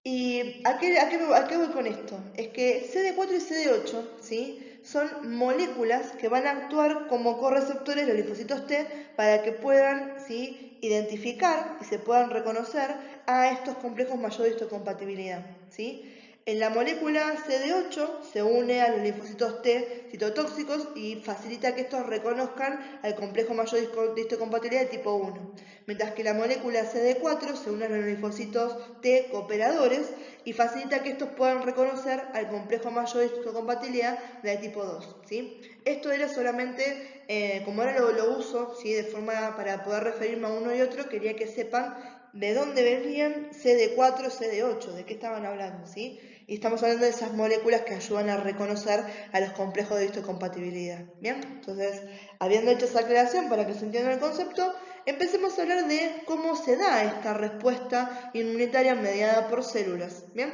¿Y a qué voy con esto? Es que CD4 y CD8, ¿sí? Son moléculas que van a actuar como correceptores de los linfocitos T para que puedan, ¿sí? Identificar y se puedan reconocer a estos complejos mayor de histocompatibilidad, ¿sí? En la molécula CD8 se une a los linfocitos T citotóxicos y facilita que estos reconozcan al complejo mayor de histocompatibilidad de tipo 1. Mientras que la molécula CD4 se une a los linfocitos T cooperadores y facilita que estos puedan reconocer al complejo mayor de histocompatibilidad de tipo 2. ¿Sí? Esto era solamente, como ahora lo uso, ¿sí? De forma para poder referirme a uno y otro, quería que sepan de dónde venían CD4, CD8, de qué estaban hablando, ¿sí? Y estamos hablando de esas moléculas que ayudan a reconocer a los complejos de histocompatibilidad. ¿Bien? Entonces, habiendo hecho esa aclaración para que se entienda el concepto, empecemos a hablar de cómo se da esta respuesta inmunitaria mediada por células. ¿Bien?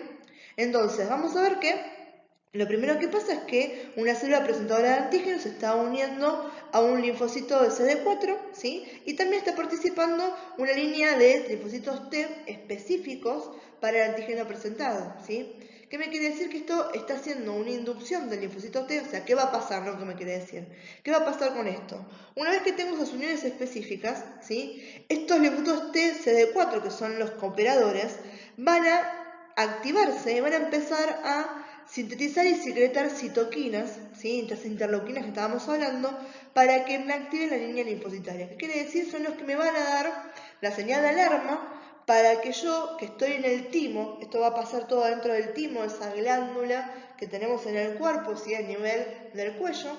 Entonces, vamos a ver que lo primero que pasa es que una célula presentadora de antígenos se está uniendo a un linfocito de CD4, ¿sí? Y también está participando una línea de linfocitos T específicos para el antígeno presentado, ¿sí? ¿Qué me quiere decir? Que esto está haciendo una inducción del linfocito T, o sea, ¿qué va a pasar? ¿No? ¿Qué me quiere decir? ¿Qué va a pasar con esto? Una vez que tengo esas uniones específicas, ¿sí? Estos linfocitos T CD4, que son los cooperadores, van a activarse, van a empezar a sintetizar y secretar citoquinas, ¿sí? Estas interleuquinas que estábamos hablando, para que me activen la línea linfocitaria. ¿Qué quiere decir? Son los que me van a dar la señal de alarma para que yo, que estoy en el timo, esto va a pasar todo dentro del timo, esa glándula que tenemos en el cuerpo, ¿sí? A nivel del cuello,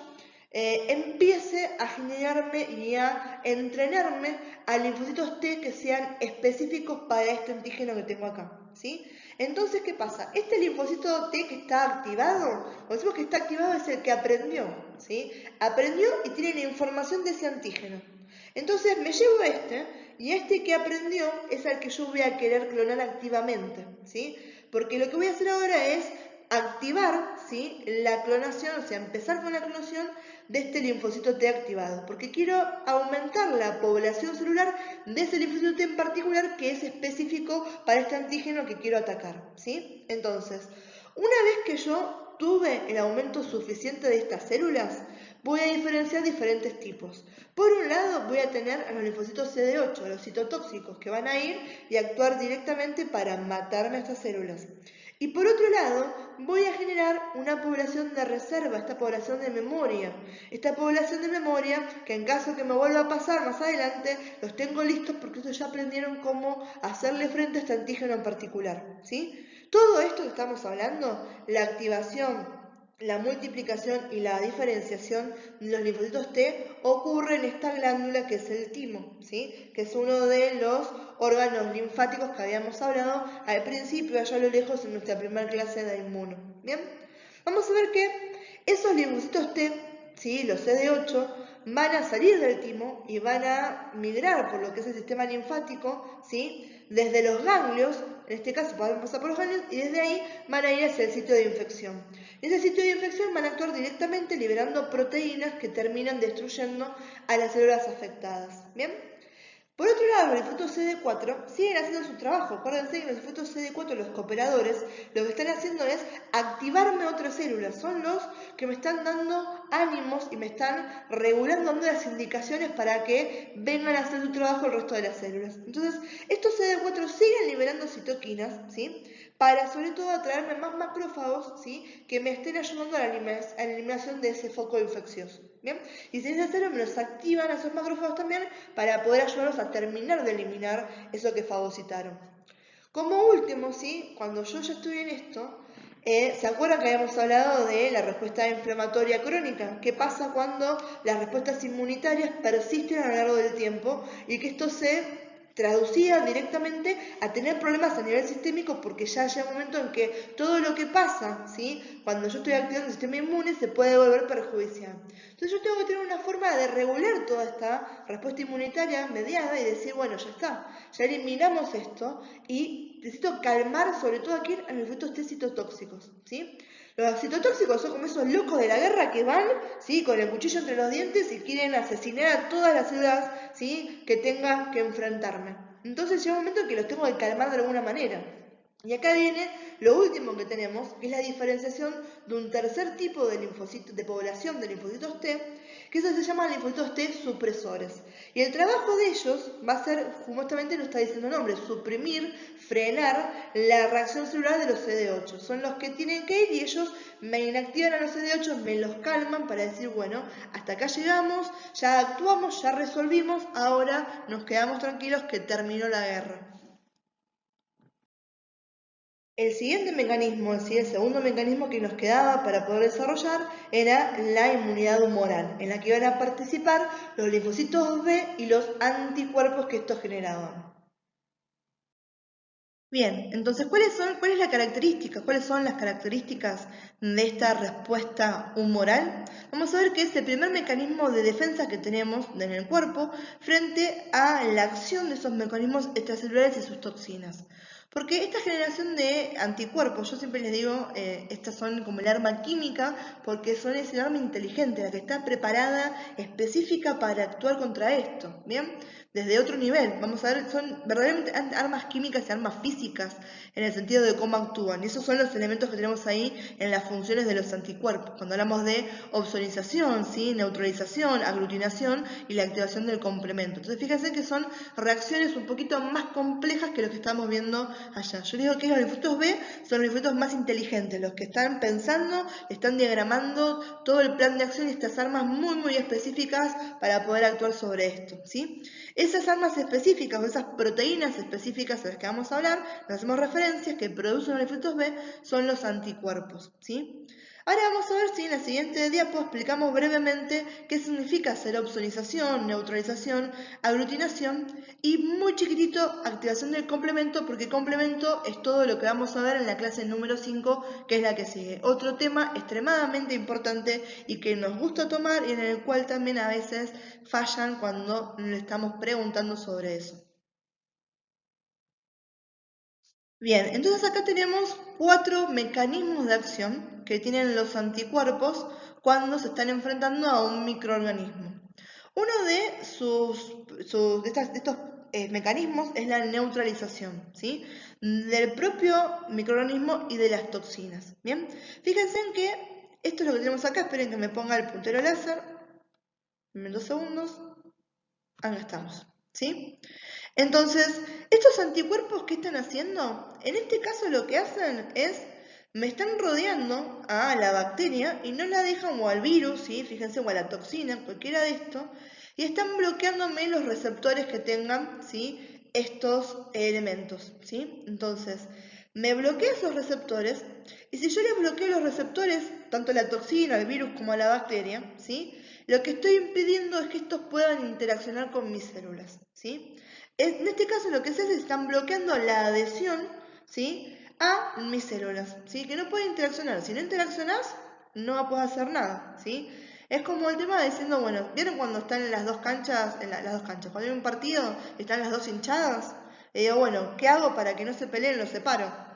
empiece a generarme y a entrenarme a linfocitos T que sean específicos para este antígeno que tengo acá, ¿sí? Entonces, ¿qué pasa? Este linfocito T que está activado, o decimos que está activado, es el que aprendió, ¿sí? Aprendió y tiene la información de ese antígeno. Entonces me llevo y este que aprendió es al que yo voy a querer clonar activamente, ¿sí? Porque lo que voy a hacer ahora es activar, ¿sí?, la clonación, o sea, empezar con la clonación de este linfocito T activado, porque quiero aumentar la población celular de ese linfocito T en particular que es específico para este antígeno que quiero atacar, ¿sí? Entonces, una vez que yo tuve el aumento suficiente de estas células, voy a diferenciar diferentes tipos. Por un lado, voy a tener a los linfocitos CD8, los citotóxicos, que van a ir y actuar directamente para matarme a estas células. Y por otro lado, voy a generar una población de reserva, esta población de memoria. Esta población de memoria, que en caso que me vuelva a pasar más adelante, los tengo listos porque ellos ya aprendieron cómo hacerle frente a este antígeno en particular, ¿sí? Todo esto que estamos hablando, la activación, la multiplicación y la diferenciación de los linfocitos T ocurre en esta glándula que es el timo, ¿sí?, que es uno de los órganos linfáticos que habíamos hablado al principio, allá a lo lejos, en nuestra primera clase de inmuno. Bien, vamos a ver que esos linfocitos T, ¿sí?, los CD8, van a salir del timo y van a migrar por lo que es el sistema linfático, ¿sí?, desde los ganglios, en este caso van a pasar por los ganglios, y desde ahí van a ir hacia el sitio de infección. En ese sitio de infección van a actuar directamente liberando proteínas que terminan destruyendo a las células afectadas. ¿Bien? Por otro lado, los linfocitos CD4 siguen haciendo su trabajo. Acuérdense que los linfocitos CD4, los cooperadores, lo que están haciendo es activarme otras células. Son los que me están dando ánimos y me están regulando, dando las indicaciones para que vengan a hacer su trabajo el resto de las células. Entonces, estos CD4 siguen liberando citoquinas, ¿sí?, para sobre todo atraerme más macrófagos, ¿sí?, que me estén ayudando a la eliminación de ese foco infeccioso. ¿Bien? Y si es necesario, me los activan a esos macrófagos también para poder ayudarlos a terminar de eliminar eso que fagocitaron. Como último, ¿sí?, cuando yo ya estoy en esto, ¿se acuerdan que habíamos hablado de la respuesta inflamatoria crónica? ¿Qué pasa cuando las respuestas inmunitarias persisten a lo largo del tiempo y que esto se traducía directamente a tener problemas a nivel sistémico, porque ya llega un momento en que todo lo que pasa, ¿sí?, cuando yo estoy activando el sistema inmune se puede volver perjudicial. Entonces yo tengo que tener una forma de regular toda esta respuesta inmunitaria mediada y decir, bueno, ya está, ya eliminamos esto y necesito calmar sobre todo aquí a los efectos T citotóxicos, ¿sí? Los citotóxicos son como esos locos de la guerra que van, ¿sí?, con el cuchillo entre los dientes y quieren asesinar a todas las células, ¿sí?, que tengan que enfrentarme. Entonces llega un momento en que los tengo que calmar de alguna manera. Y acá viene lo último que tenemos, que es la diferenciación de un tercer tipo de linfocitos, de población de linfocitos T, que eso se llama linfocitos T supresores. Y el trabajo de ellos va a ser, justamente lo está diciendo el nombre, suprimir, frenar la reacción celular de los CD8. Son los que tienen que ir y ellos me inactivan a los CD8, me los calman para decir, bueno, hasta acá llegamos, ya actuamos, ya resolvimos, ahora nos quedamos tranquilos que terminó la guerra. El siguiente mecanismo, es decir, el segundo mecanismo que nos quedaba para poder desarrollar era la inmunidad humoral, en la que iban a participar los linfocitos B y los anticuerpos que estos generaban. Bien, entonces, ¿cuál es la característica? ¿Cuáles son las características de esta respuesta humoral? Vamos a ver que es el primer mecanismo de defensa que tenemos en el cuerpo frente a la acción de esos mecanismos extracelulares y sus toxinas. Porque esta generación de anticuerpos, yo siempre les digo, estas son como el arma química, porque son ese arma inteligente, la que está preparada específica para actuar contra esto, ¿bien? Desde otro nivel, vamos a ver, son verdaderamente armas químicas y armas físicas en el sentido de cómo actúan. Y esos son los elementos que tenemos ahí en las funciones de los anticuerpos. Cuando hablamos de ozonización, ¿sí?, neutralización, aglutinación y la activación del complemento. Entonces fíjense que son reacciones un poquito más complejas que lo que estamos viendo allá. Yo digo que los linfocitos B son los linfocitos más inteligentes, los que están pensando, están diagramando todo el plan de acción y estas armas muy específicas para poder actuar sobre esto, ¿sí? Esas armas específicas o esas proteínas específicas a las que vamos a hablar, nos hacemos referencias que producen los linfocitos B, son los anticuerpos, ¿sí? Ahora vamos a ver si en la siguiente diapo explicamos brevemente qué significa hacer opsonización, neutralización, aglutinación y muy chiquitito activación del complemento, porque complemento es todo lo que vamos a ver en la clase número 5, que es la que sigue. Otro tema extremadamente importante y que nos gusta tomar y en el cual también a veces fallan cuando le estamos preguntando sobre eso. Bien, entonces acá tenemos 4 mecanismos de acción que tienen los anticuerpos cuando se están enfrentando a un microorganismo. Uno de estos mecanismos es la neutralización, ¿sí? Del propio microorganismo y de las toxinas. Bien, fíjense en que esto es lo que tenemos acá. Esperen que me ponga el puntero láser. En 2 segundos. Acá estamos, ¿sí? Entonces, estos anticuerpos, ¿qué están haciendo? En este caso lo que hacen es, me están rodeando a la bacteria y no la dejan, o al virus, ¿sí? Fíjense, o a la toxina, cualquiera de esto, y están bloqueándome los receptores que tengan, ¿sí? Estos elementos, ¿sí? Entonces, me bloquea esos receptores, y si yo les bloqueo los receptores, tanto a la toxina, al virus como a la bacteria, ¿sí? Lo que estoy impidiendo es que estos puedan interaccionar con mis células, ¿sí? En este caso lo que se hace es están bloqueando la adhesión, ¿sí? A mis células, ¿sí? Que no pueden interaccionar. Si no interaccionás, no vas a poder hacer nada, ¿sí? Es como el tema de diciendo, bueno, ¿vieron cuando están en las dos canchas, las dos canchas, cuando hay un partido, están las dos hinchadas? Y digo, bueno, ¿qué hago para que no se peleen? Los separo.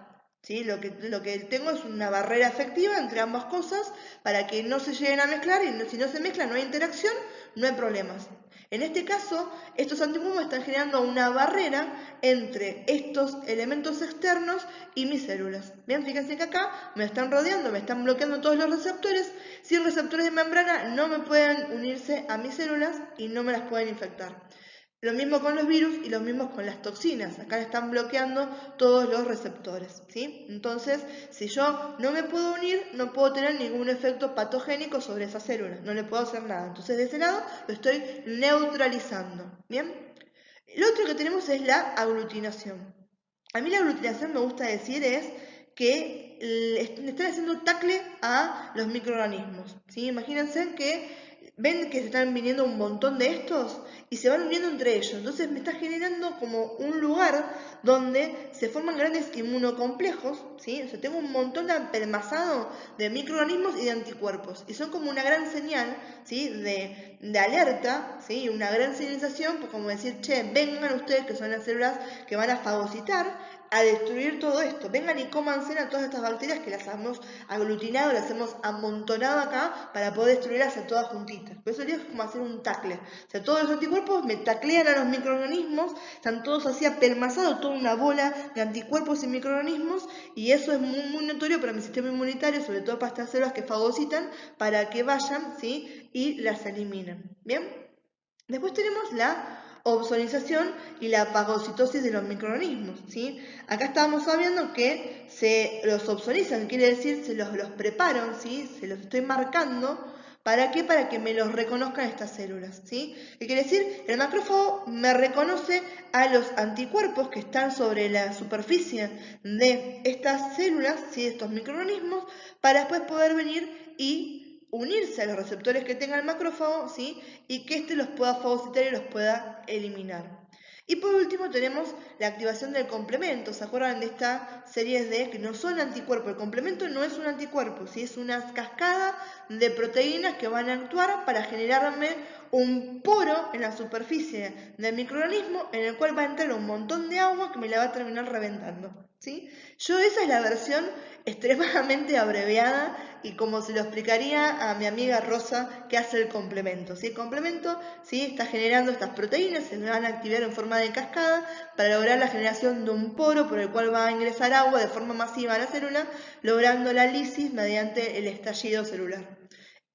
¿Sí? Lo que tengo es una barrera efectiva entre ambas cosas para que no se lleguen a mezclar y si no se mezclan no hay interacción, no hay problemas. En este caso, estos anticuerpos están generando una barrera entre estos elementos externos y mis células. Bien, fíjense que acá me están rodeando, me están bloqueando todos los receptores. Sin receptores de membrana no me pueden unirse a mis células y no me las pueden infectar. Lo mismo con los virus y lo mismo con las toxinas. Acá están bloqueando todos los receptores, ¿sí? Entonces, si yo no me puedo unir, no puedo tener ningún efecto patogénico sobre esa célula. No le puedo hacer nada. Entonces, de ese lado, lo estoy neutralizando, ¿bien? Lo otro que tenemos es la aglutinación. A mí la aglutinación me gusta decir es que le están haciendo tackle a los microorganismos, ¿sí? Imagínense que ven que se están viniendo un montón de estos y se van uniendo entre ellos. Entonces me está generando como un lugar donde se forman grandes inmunocomplejos, ¿sí? O sea, tengo un montón apelmazado de microorganismos y de anticuerpos. Y son como una gran señal, ¿sí? de alerta, ¿sí? Una gran señalización, pues como decir, che, vengan ustedes que son las células que van a fagocitar a destruir todo esto. Vengan y cómanse a todas estas bacterias que las hemos aglutinado, las hemos amontonado acá para poder destruirlas a todas juntitas. Por eso es como hacer un tacle. O sea, todos los anticuerpos me taclean a los microorganismos, están todos así apelmazados, toda una bola de anticuerpos y microorganismos, y eso es muy, muy notorio para mi sistema inmunitario, sobre todo para estas células que fagocitan, para que vayan, ¿sí? Y las eliminen. ¿Bien? Después tenemos la ozonización y la fagocitosis de los microorganismos, ¿sí? Acá estábamos sabiendo que se los ozonizan, quiere decir se los preparo, ¿sí? Se los estoy marcando. ¿Para qué? Para que me los reconozcan estas células, ¿sí? ¿Qué quiere decir? El macrófago me reconoce a los anticuerpos que están sobre la superficie de estas células, ¿sí? De estos microorganismos, para después poder venir y unirse a los receptores que tenga el macrófago, ¿sí? Y que éste los pueda fagocitar y los pueda eliminar. Y por último tenemos la activación del complemento. ¿Se acuerdan de esta serie de que no son anticuerpos? El complemento no es un anticuerpo, ¿sí? Es una cascada de proteínas que van a actuar para generarme un poro en la superficie del microorganismo en el cual va a entrar un montón de agua que me la va a terminar reventando, ¿sí? Yo esa es la versión extremadamente abreviada y como se lo explicaría a mi amiga Rosa que hace el complemento. ¿Sí? El complemento, ¿sí? Está generando estas proteínas, se van a activar en forma de cascada para lograr la generación de un poro por el cual va a ingresar agua de forma masiva a la célula, logrando la lisis mediante el estallido celular.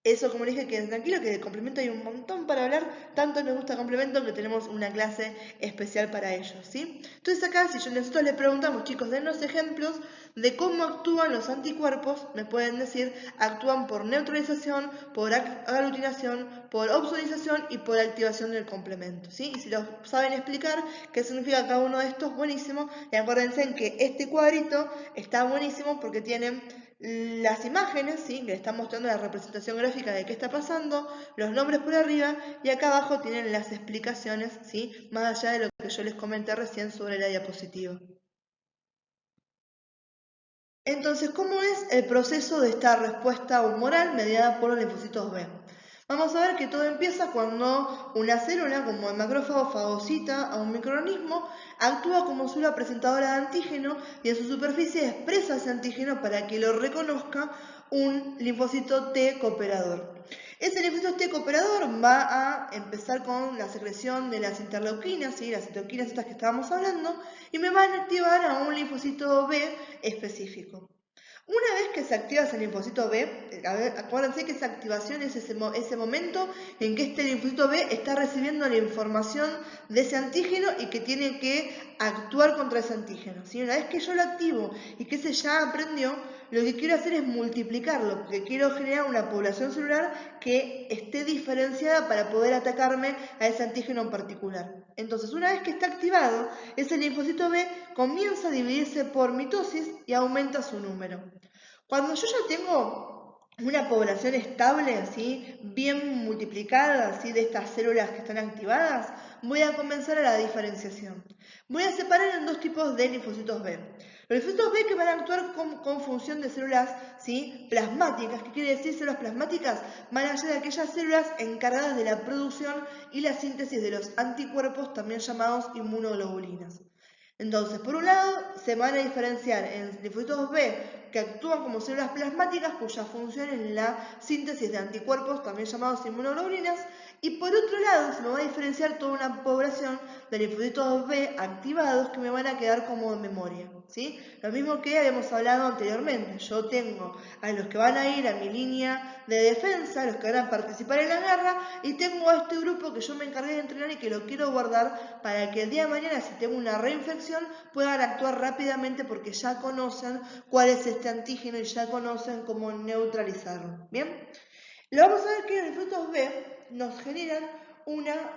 Eso, como les dije, que tranquilo, que de complemento hay un montón para hablar. Tanto nos gusta complemento que tenemos una clase especial para ellos, ¿sí? Entonces acá, si nosotros les preguntamos, chicos, denos ejemplos de cómo actúan los anticuerpos, me pueden decir, actúan por neutralización, por aglutinación, por ozonización y por activación del complemento, ¿sí? Y si lo saben explicar qué significa cada uno de estos, buenísimo. Y acuérdense en que este cuadrito está buenísimo porque tienen las imágenes, ¿sí? Que le están mostrando la representación gráfica de qué está pasando, los nombres por arriba y acá abajo tienen las explicaciones, ¿sí? Más allá de lo que yo les comenté recién sobre la diapositiva. Entonces, ¿cómo es el proceso de esta respuesta humoral mediada por los linfocitos B? Vamos a ver que todo empieza cuando una célula, como el macrófago, fagocita a un microorganismo, actúa como célula presentadora de antígeno y en su superficie expresa ese antígeno para que lo reconozca un linfocito T cooperador. Ese linfocito T cooperador va a empezar con la secreción de las interleuquinas, ¿sí? Las citoquinas estas que estábamos hablando, y me van a activar a un linfocito B específico. Una vez que se activa ese linfocito B, acuérdense que esa activación es ese momento en que este linfocito B está recibiendo la información de ese antígeno y que tiene que actuar contra ese antígeno, ¿sí? Una vez que yo lo activo y que ese ya aprendió, lo que quiero hacer es multiplicarlo, porque quiero generar una población celular que esté diferenciada para poder atacarme a ese antígeno en particular. Entonces, una vez que está activado, ese linfocito B comienza a dividirse por mitosis y aumenta su número. Cuando yo ya tengo una población estable, ¿sí? Bien multiplicada, ¿sí? De estas células que están activadas, voy a comenzar a la diferenciación. Voy a separar en dos tipos de linfocitos B. Los linfocitos B que van a actuar con función de células, ¿sí? Plasmáticas. ¿Qué quiere decir células plasmáticas? Van a ser aquellas células encargadas de la producción y la síntesis de los anticuerpos, también llamados inmunoglobulinas. Entonces, por un lado, se van a diferenciar en linfocitos B que actúan como células plasmáticas cuya función es la síntesis de anticuerpos, también llamados inmunoglobulinas, y por otro lado se me va a diferenciar toda una población de linfocitos B activados que me van a quedar como de memoria, ¿sí? Lo mismo que habíamos hablado anteriormente, yo tengo a los que van a ir a mi línea de defensa, los que van a participar en la guerra, y tengo a este grupo que yo me encargué de entrenar y que lo quiero guardar para que el día de mañana, si tengo una reinfección, puedan actuar rápidamente porque ya conocen cuál es este antígeno y ya conocen cómo neutralizarlo. ¿Bien? Lo vamos a ver que los linfocitos B nos generan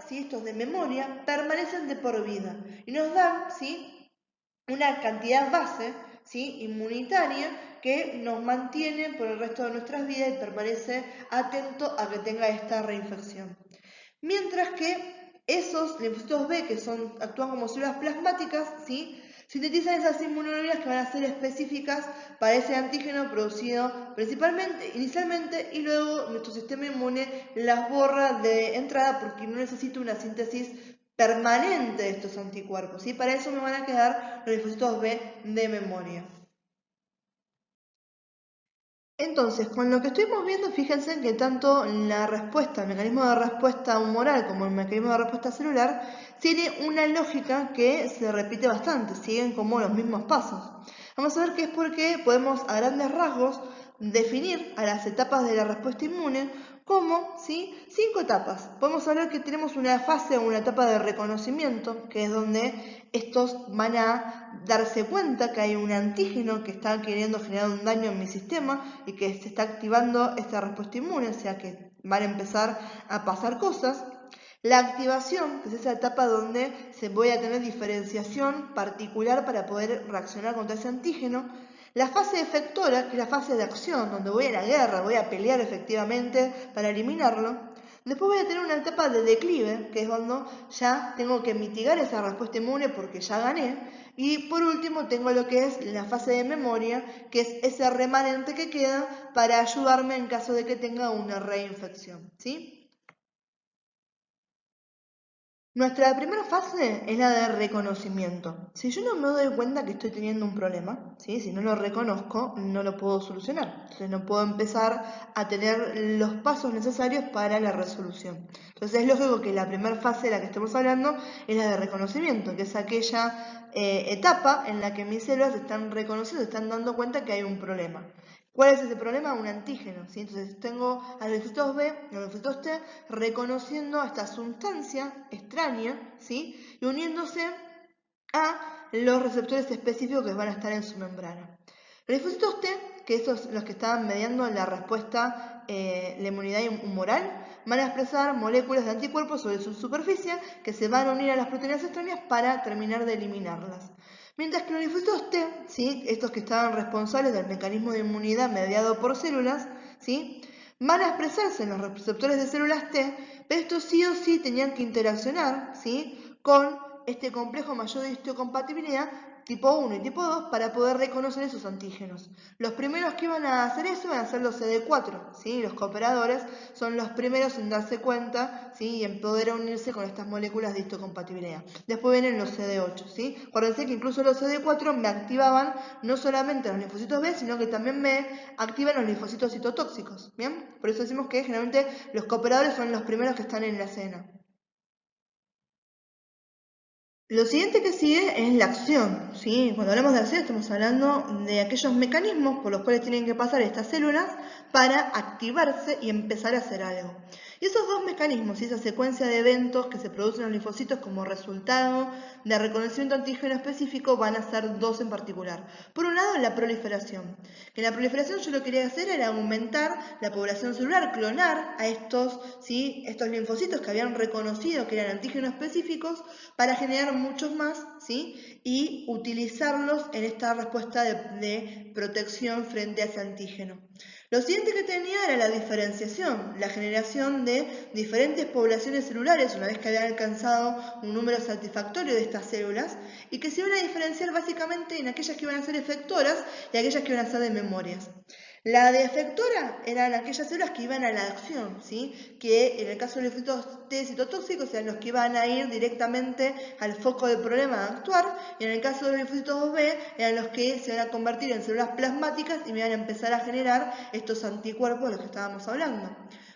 si estos de memoria permanecen de por vida y nos dan, ¿sí? Una cantidad base, ¿sí? Inmunitaria que nos mantiene por el resto de nuestras vidas y permanece atento a que tenga esta reinfección. Mientras que esos linfocitos B, que actúan como células plasmáticas, ¿sí? Sintetizan esas inmunoglobulinas que van a ser específicas para ese antígeno producido inicialmente, y luego nuestro sistema inmune las borra de entrada porque no necesita una síntesis permanente de estos anticuerpos. ¿Sí? Para eso me van a quedar los linfocitos B de memoria. Entonces, con lo que estuvimos viendo, fíjense que tanto la respuesta, el mecanismo de respuesta humoral como el mecanismo de respuesta celular tiene una lógica que se repite bastante, siguen como los mismos pasos. Vamos a ver que es porque podemos a grandes rasgos definir a las etapas de la respuesta inmune como 5 etapas. Podemos hablar que tenemos una fase o una etapa de reconocimiento, que es donde estos van a darse cuenta que hay un antígeno que está queriendo generar un daño en mi sistema y que se está activando esta respuesta inmune, o sea que van a empezar a pasar cosas. La activación, que es esa etapa donde voy a tener diferenciación particular para poder reaccionar contra ese antígeno. La fase efectora, que es la fase de acción, donde voy a la guerra, voy a pelear efectivamente para eliminarlo. Después voy a tener una etapa de declive, que es cuando ya tengo que mitigar esa respuesta inmune porque ya gané. Y por último tengo lo que es la fase de memoria, que es ese remanente que queda para ayudarme en caso de que tenga una reinfección, ¿sí? Nuestra primera fase es la de reconocimiento. Si yo no me doy cuenta que estoy teniendo un problema, ¿sí? Si no lo reconozco, no lo puedo solucionar. Entonces no puedo empezar a tener los pasos necesarios para la resolución. Entonces es lógico que la primera fase de la que estamos hablando es la de reconocimiento, que es aquella etapa en la que mis células están reconociendo, están dando cuenta que hay un problema. ¿Cuál es ese problema? Un antígeno, ¿sí? Entonces tengo a los linfocitos B y a los linfocitos T reconociendo esta sustancia extraña, ¿sí? Y uniéndose a los receptores específicos que van a estar en su membrana. Los linfocitos T, que son los que estaban mediando la respuesta, la inmunidad humoral, van a expresar moléculas de anticuerpos sobre su superficie que se van a unir a las proteínas extrañas para terminar de eliminarlas. Mientras que los linfocitos T, ¿sí? Estos que estaban responsables del mecanismo de inmunidad mediado por células, ¿sí? Van a expresarse en los receptores de células T, pero estos sí o sí tenían que interaccionar, ¿sí? Con este complejo mayor de histocompatibilidad tipo 1 y tipo 2 para poder reconocer esos antígenos. Los primeros que van a hacer eso van a ser los CD4, ¿sí? Los cooperadores son los primeros en darse cuenta, ¿sí? Y en poder unirse con estas moléculas de histocompatibilidad. Después vienen los CD8, ¿sí? Acuérdense que incluso los CD4 me activaban no solamente los linfocitos B, sino que también me activan los linfocitos citotóxicos, ¿bien? Por eso decimos que generalmente los cooperadores son los primeros que están en la escena. Lo siguiente que sigue es la acción, ¿sí? Cuando hablamos de acción estamos hablando de aquellos mecanismos por los cuales tienen que pasar estas células para activarse y empezar a hacer algo. Y esos dos mecanismos y esa secuencia de eventos que se producen en los linfocitos como resultado de reconocimiento antígeno específico van a ser dos en particular. Por un lado, la proliferación. Que la proliferación yo lo que quería hacer era aumentar la población celular, clonar a estos linfocitos que habían reconocido que eran antígenos específicos para generar muchos más, ¿sí? Y utilizarlos en esta respuesta de protección frente a ese antígeno. Lo siguiente que tenía era la diferenciación, la generación de diferentes poblaciones celulares una vez que habían alcanzado un número satisfactorio de estas células y que se iban a diferenciar básicamente en aquellas que iban a ser efectoras y aquellas que iban a ser de memorias. La de efectora eran aquellas células que iban a la acción, ¿sí? Que en el caso de los linfocitos T citotóxicos eran los que iban a ir directamente al foco del problema de actuar, y en el caso de los linfocitos B eran los que se van a convertir en células plasmáticas y me van a empezar a generar estos anticuerpos de los que estábamos hablando.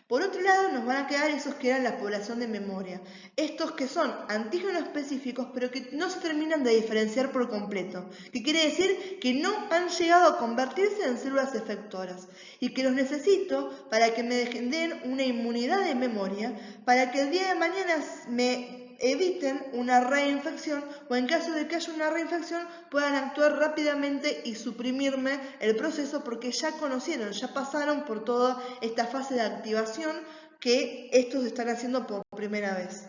Por otro lado, nos van a quedar esos que eran la población de memoria. Estos que son antígenos específicos, pero que no se terminan de diferenciar por completo. Que quiere decir que no han llegado a convertirse en células efectoras. Y que los necesito para que me den una inmunidad de memoria, para que el día de mañana me eviten una reinfección o en caso de que haya una reinfección puedan actuar rápidamente y suprimirme el proceso porque ya conocieron, ya pasaron por toda esta fase de activación que estos están haciendo por primera vez.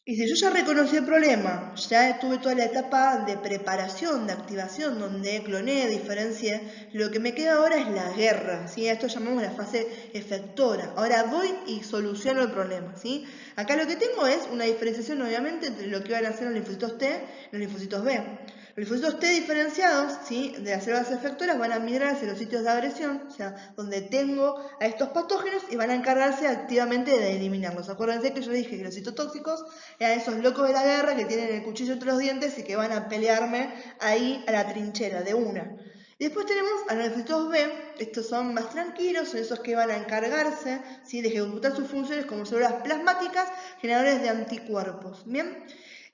Y si yo ya reconocí el problema, ya tuve toda la etapa de preparación, de activación, donde cloné, diferencié, lo que me queda ahora es la guerra, ¿sí? A esto llamamos la fase efectora. Ahora voy y soluciono el problema, ¿sí? Acá lo que tengo es una diferenciación, obviamente, entre lo que van a hacer los linfocitos T y los linfocitos B. Los linfocitos T diferenciados, ¿sí? De las células efectoras van a migrar hacia los sitios de agresión, o sea, donde tengo a estos patógenos y van a encargarse activamente de eliminarlos. Acuérdense que yo dije que los citotóxicos eran esos locos de la guerra que tienen el cuchillo entre los dientes y que van a pelearme ahí a la trinchera de una. Y después tenemos a los linfocitos B, estos son más tranquilos, son esos que van a encargarse, ¿sí? De ejecutar sus funciones como células plasmáticas, generadores de anticuerpos. ¿Bien?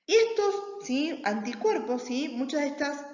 Y estos, ¿sí? Anticuerpos, ¿sí? Muchas de estas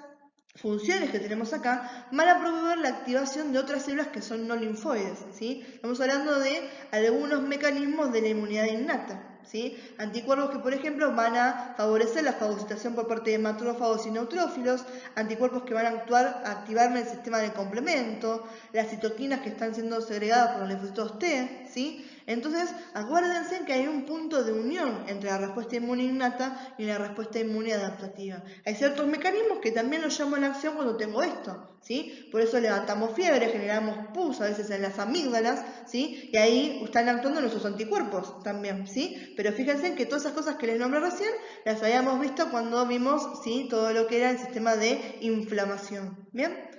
funciones que tenemos acá van a promover la activación de otras células que son no linfoides, ¿sí? Estamos hablando de algunos mecanismos de la inmunidad innata. ¿Sí? Anticuerpos que, por ejemplo, van a favorecer la fagocitación por parte de macrófagos y neutrófilos, anticuerpos que van a activarme el sistema de complemento, las citoquinas que están siendo segregadas por los linfocitos T, ¿sí? Entonces, acuérdense que hay un punto de unión entre la respuesta inmune innata y la respuesta inmune adaptativa. Hay ciertos mecanismos que también los llamo a la acción cuando tengo esto, ¿sí? Por eso levantamos fiebre, generamos pus a veces en las amígdalas, ¿sí? Y ahí están actuando nuestros anticuerpos también, ¿sí? Pero fíjense que todas esas cosas que les nombré recién las habíamos visto cuando vimos, ¿sí? Todo lo que era el sistema de inflamación, ¿bien?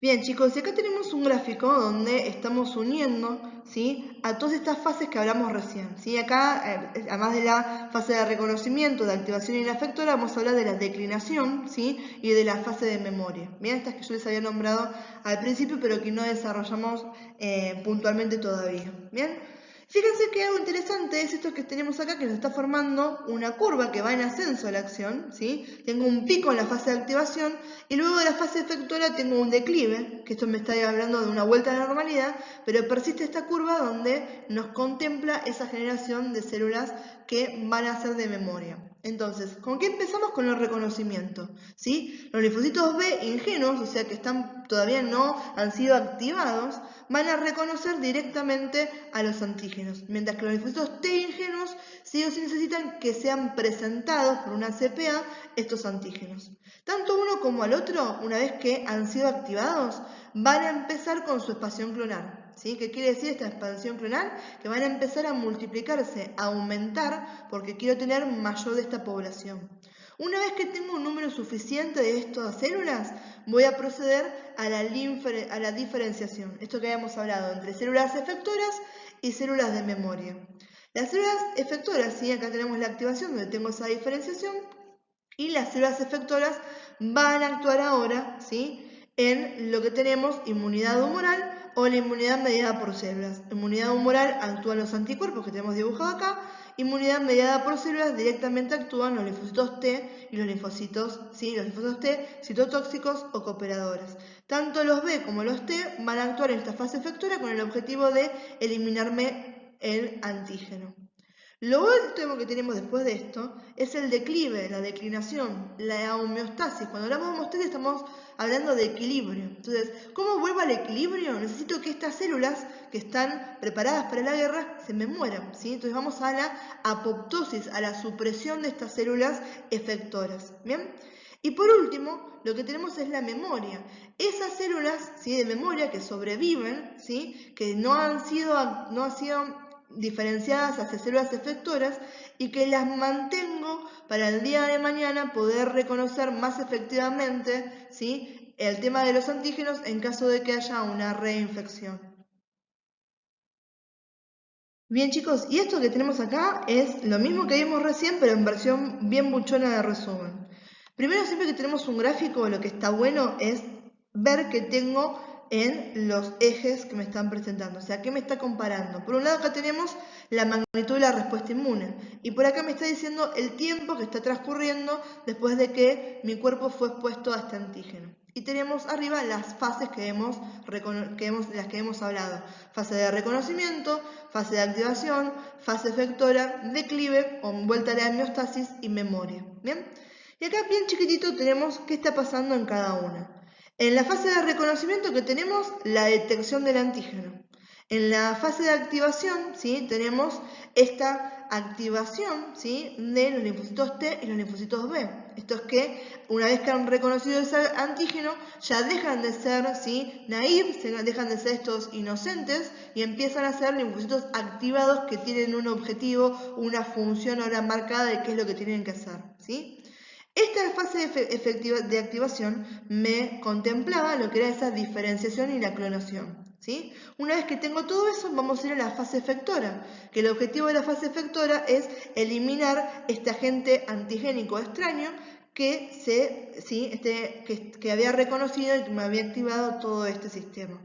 Bien, chicos, y acá tenemos un gráfico donde estamos uniendo, ¿sí? A todas estas fases que hablamos recién, ¿sí? Acá, además de la fase de reconocimiento, de activación y la efectora, vamos a hablar de la declinación, ¿sí? Y de la fase de memoria. Bien, estas que yo les había nombrado al principio, pero que no desarrollamos puntualmente todavía. Bien. Fíjense que algo interesante es esto que tenemos acá, que nos está formando una curva que va en ascenso a la acción, ¿sí? Tengo un pico en la fase de activación y luego de la fase efectora tengo un declive, que esto me está hablando de una vuelta a la normalidad, pero persiste esta curva donde nos contempla esa generación de células que van a ser de memoria. Entonces, ¿con qué empezamos? Con el reconocimiento, ¿sí? Los linfocitos B ingenuos, o sea que todavía no han sido activados, van a reconocer directamente a los antígenos, mientras que los linfocitos T ingenuos sí o sí necesitan que sean presentados por una CPA estos antígenos. Tanto uno como el otro, una vez que han sido activados, van a empezar con su expansión clonal. ¿sí? ¿Qué quiere decir esta expansión clonal? Que van a empezar a multiplicarse, a aumentar, porque quiero tener mayor de esta población. Una vez que tengo un número suficiente de estas células, voy a proceder a la diferenciación. Esto que habíamos hablado entre células efectoras y células de memoria. Las células efectoras, ¿sí? Acá tenemos la activación donde tengo esa diferenciación, y las células efectoras van a actuar ahora, ¿sí? En lo que tenemos inmunidad humoral o la inmunidad mediada por células. Inmunidad humoral actúan los anticuerpos que tenemos dibujado acá. Inmunidad mediada por células directamente actúan los linfocitos T y los linfocitos, ¿sí? Los linfocitos T citotóxicos o cooperadores. Tanto los B como los T van a actuar en esta fase efectora con el objetivo de eliminarme el antígeno. Lo último que tenemos después de esto es el declive, la declinación, la homeostasis. Cuando hablamos de homeostasis estamos hablando de equilibrio. Entonces, ¿cómo vuelvo al equilibrio? Necesito que estas células que están preparadas para la guerra se me mueran, ¿sí? Entonces vamos a la apoptosis, a la supresión de estas células efectoras. ¿Bien? Y por último, lo que tenemos es la memoria. Esas células, ¿sí? De memoria que sobreviven, ¿sí? Que no han sido diferenciadas hacia células efectoras y que las mantengo para el día de mañana poder reconocer más efectivamente, ¿sí? El tema de los antígenos en caso de que haya una reinfección. Bien chicos, y esto que tenemos acá es lo mismo que vimos recién, pero en versión bien buchona de resumen. Primero, siempre que tenemos un gráfico, lo que está bueno es ver qué tengo en los ejes que me están presentando, o sea, qué me está comparando. Por un lado acá tenemos la magnitud de la respuesta inmune y por acá me está diciendo el tiempo que está transcurriendo después de que mi cuerpo fue expuesto a este antígeno. Y tenemos arriba las fases de las que hemos hablado. Fase de reconocimiento, fase de activación, fase efectora, declive o vuelta a la homeostasis y memoria. ¿Bien? Y acá bien chiquitito tenemos qué está pasando en cada una. En la fase de reconocimiento que tenemos la detección del antígeno. En la fase de activación, ¿sí? Tenemos esta activación, ¿sí? De los linfocitos T y los linfocitos B. Esto es que una vez que han reconocido ese antígeno, ya dejan de ser, ¿sí? Naive, dejan de ser estos inocentes y empiezan a ser linfocitos activados que tienen un objetivo, una función ahora marcada de qué es lo que tienen que hacer, ¿sí? Esta fase de activación me contemplaba lo que era esa diferenciación y la clonación, ¿sí? Una vez que tengo todo eso, vamos a ir a la fase efectora, que el objetivo de la fase efectora es eliminar este agente antigénico extraño que, que había reconocido y que me había activado todo este sistema.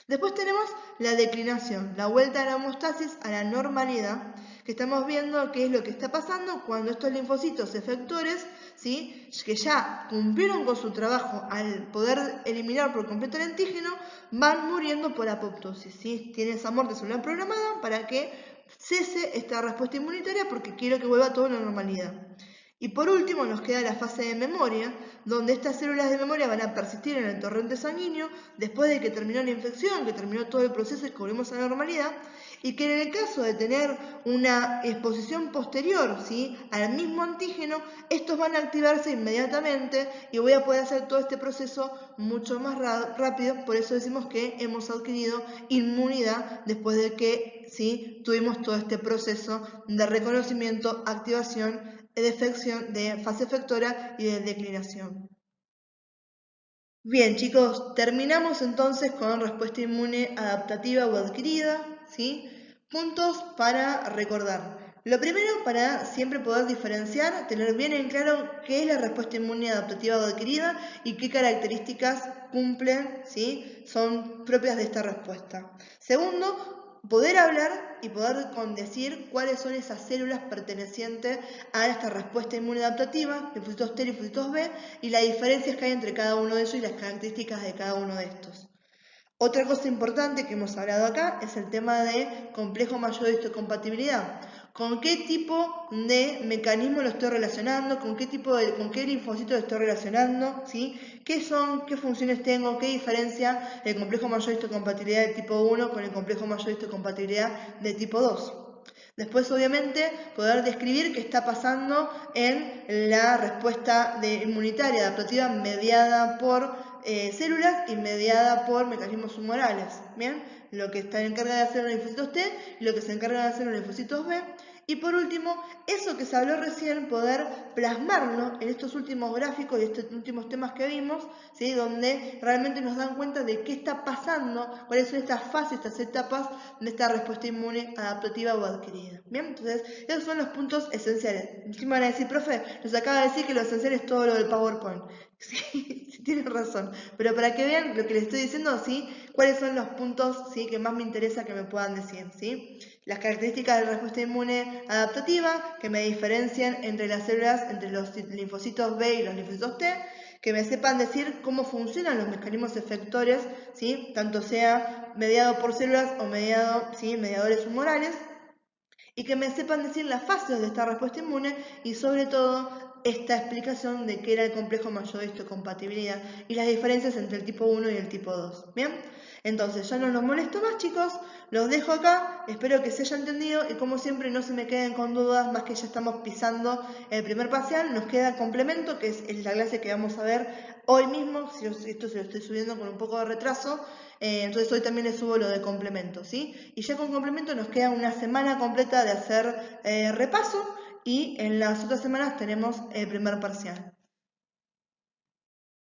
Después tenemos la declinación, la vuelta a la homeostasis, a la normalidad, que estamos viendo qué es lo que está pasando cuando estos linfocitos efectores, ¿sí? Que ya cumplieron con su trabajo al poder eliminar por completo el antígeno, van muriendo por apoptosis, ¿sí? Tiene esa muerte celular programada para que cese esta respuesta inmunitaria porque quiero que vuelva todo a la normalidad. Y por último nos queda la fase de memoria, donde estas células de memoria van a persistir en el torrente sanguíneo después de que terminó la infección, que terminó todo el proceso y que volvimos a la normalidad, y que en el caso de tener una exposición posterior, ¿sí? Al mismo antígeno, estos van a activarse inmediatamente y voy a poder hacer todo este proceso mucho más rápido. Por eso decimos que hemos adquirido inmunidad después de que, ¿sí? Tuvimos todo este proceso de reconocimiento, activación, de fase efectora y de declinación. Bien chicos, terminamos entonces con respuesta inmune adaptativa o adquirida, ¿sí? Puntos para recordar. Lo primero, para siempre poder diferenciar, tener bien en claro qué es la respuesta inmune adaptativa o adquirida y qué características cumplen, ¿sí? Son propias de esta respuesta. Segundo, poder hablar y poder decir cuáles son esas células pertenecientes a esta respuesta inmune adaptativa, linfocitos T y linfocitos B, y las diferencias que hay entre cada uno de ellos y las características de cada uno de estos. Otra cosa importante que hemos hablado acá es el tema de complejo mayor de histocompatibilidad. ¿Con qué tipo de mecanismo lo estoy relacionando? ¿Con qué linfocito lo estoy relacionando? ¿Sí? ¿Qué funciones tengo? ¿Qué diferencia el complejo mayor de histocompatibilidad de tipo 1 con el complejo mayor de histocompatibilidad de tipo 2? Después, obviamente, poder describir qué está pasando en la respuesta inmunitaria adaptativa mediada por células y mediada por mecanismos humorales, ¿bien? Lo que está encargado de hacer los linfocitos T y lo que se encarga de hacer los linfocitos B. Y por último, eso que se habló recién, poder plasmarlo en estos últimos gráficos y estos últimos temas que vimos, ¿sí? Donde realmente nos dan cuenta de qué está pasando, cuáles son estas fases, estas etapas de esta respuesta inmune adaptativa o adquirida. Bien, entonces, esos son los puntos esenciales. Encima van a decir, profe, nos acaba de decir que lo esencial es todo lo del PowerPoint. Sí, sí, tienes razón. Pero para que vean lo que les estoy diciendo, ¿sí? Cuáles son los puntos, ¿sí? Que más me interesa que me puedan decir, ¿sí? Las características de la respuesta inmune adaptativa, que me diferencian entre las células, entre los linfocitos B y los linfocitos T, que me sepan decir cómo funcionan los mecanismos efectores, ¿sí? Tanto sea mediado por células o mediado, ¿sí? Mediadores humorales, y que me sepan decir las fases de esta respuesta inmune y sobre todo esta explicación de qué era el complejo mayor de histocompatibilidad y las diferencias entre el tipo 1 y el tipo 2. ¿Bien? Entonces ya no los molesto más, chicos, los dejo acá, espero que se haya entendido y como siempre no se me queden con dudas, más que ya estamos pisando el primer parcial, nos queda complemento, que es la clase que vamos a ver hoy mismo, si esto se lo estoy subiendo con un poco de retraso, entonces hoy también les subo lo de complemento, ¿sí? Y ya con complemento nos queda una semana completa de hacer repaso y en las otras semanas tenemos el primer parcial.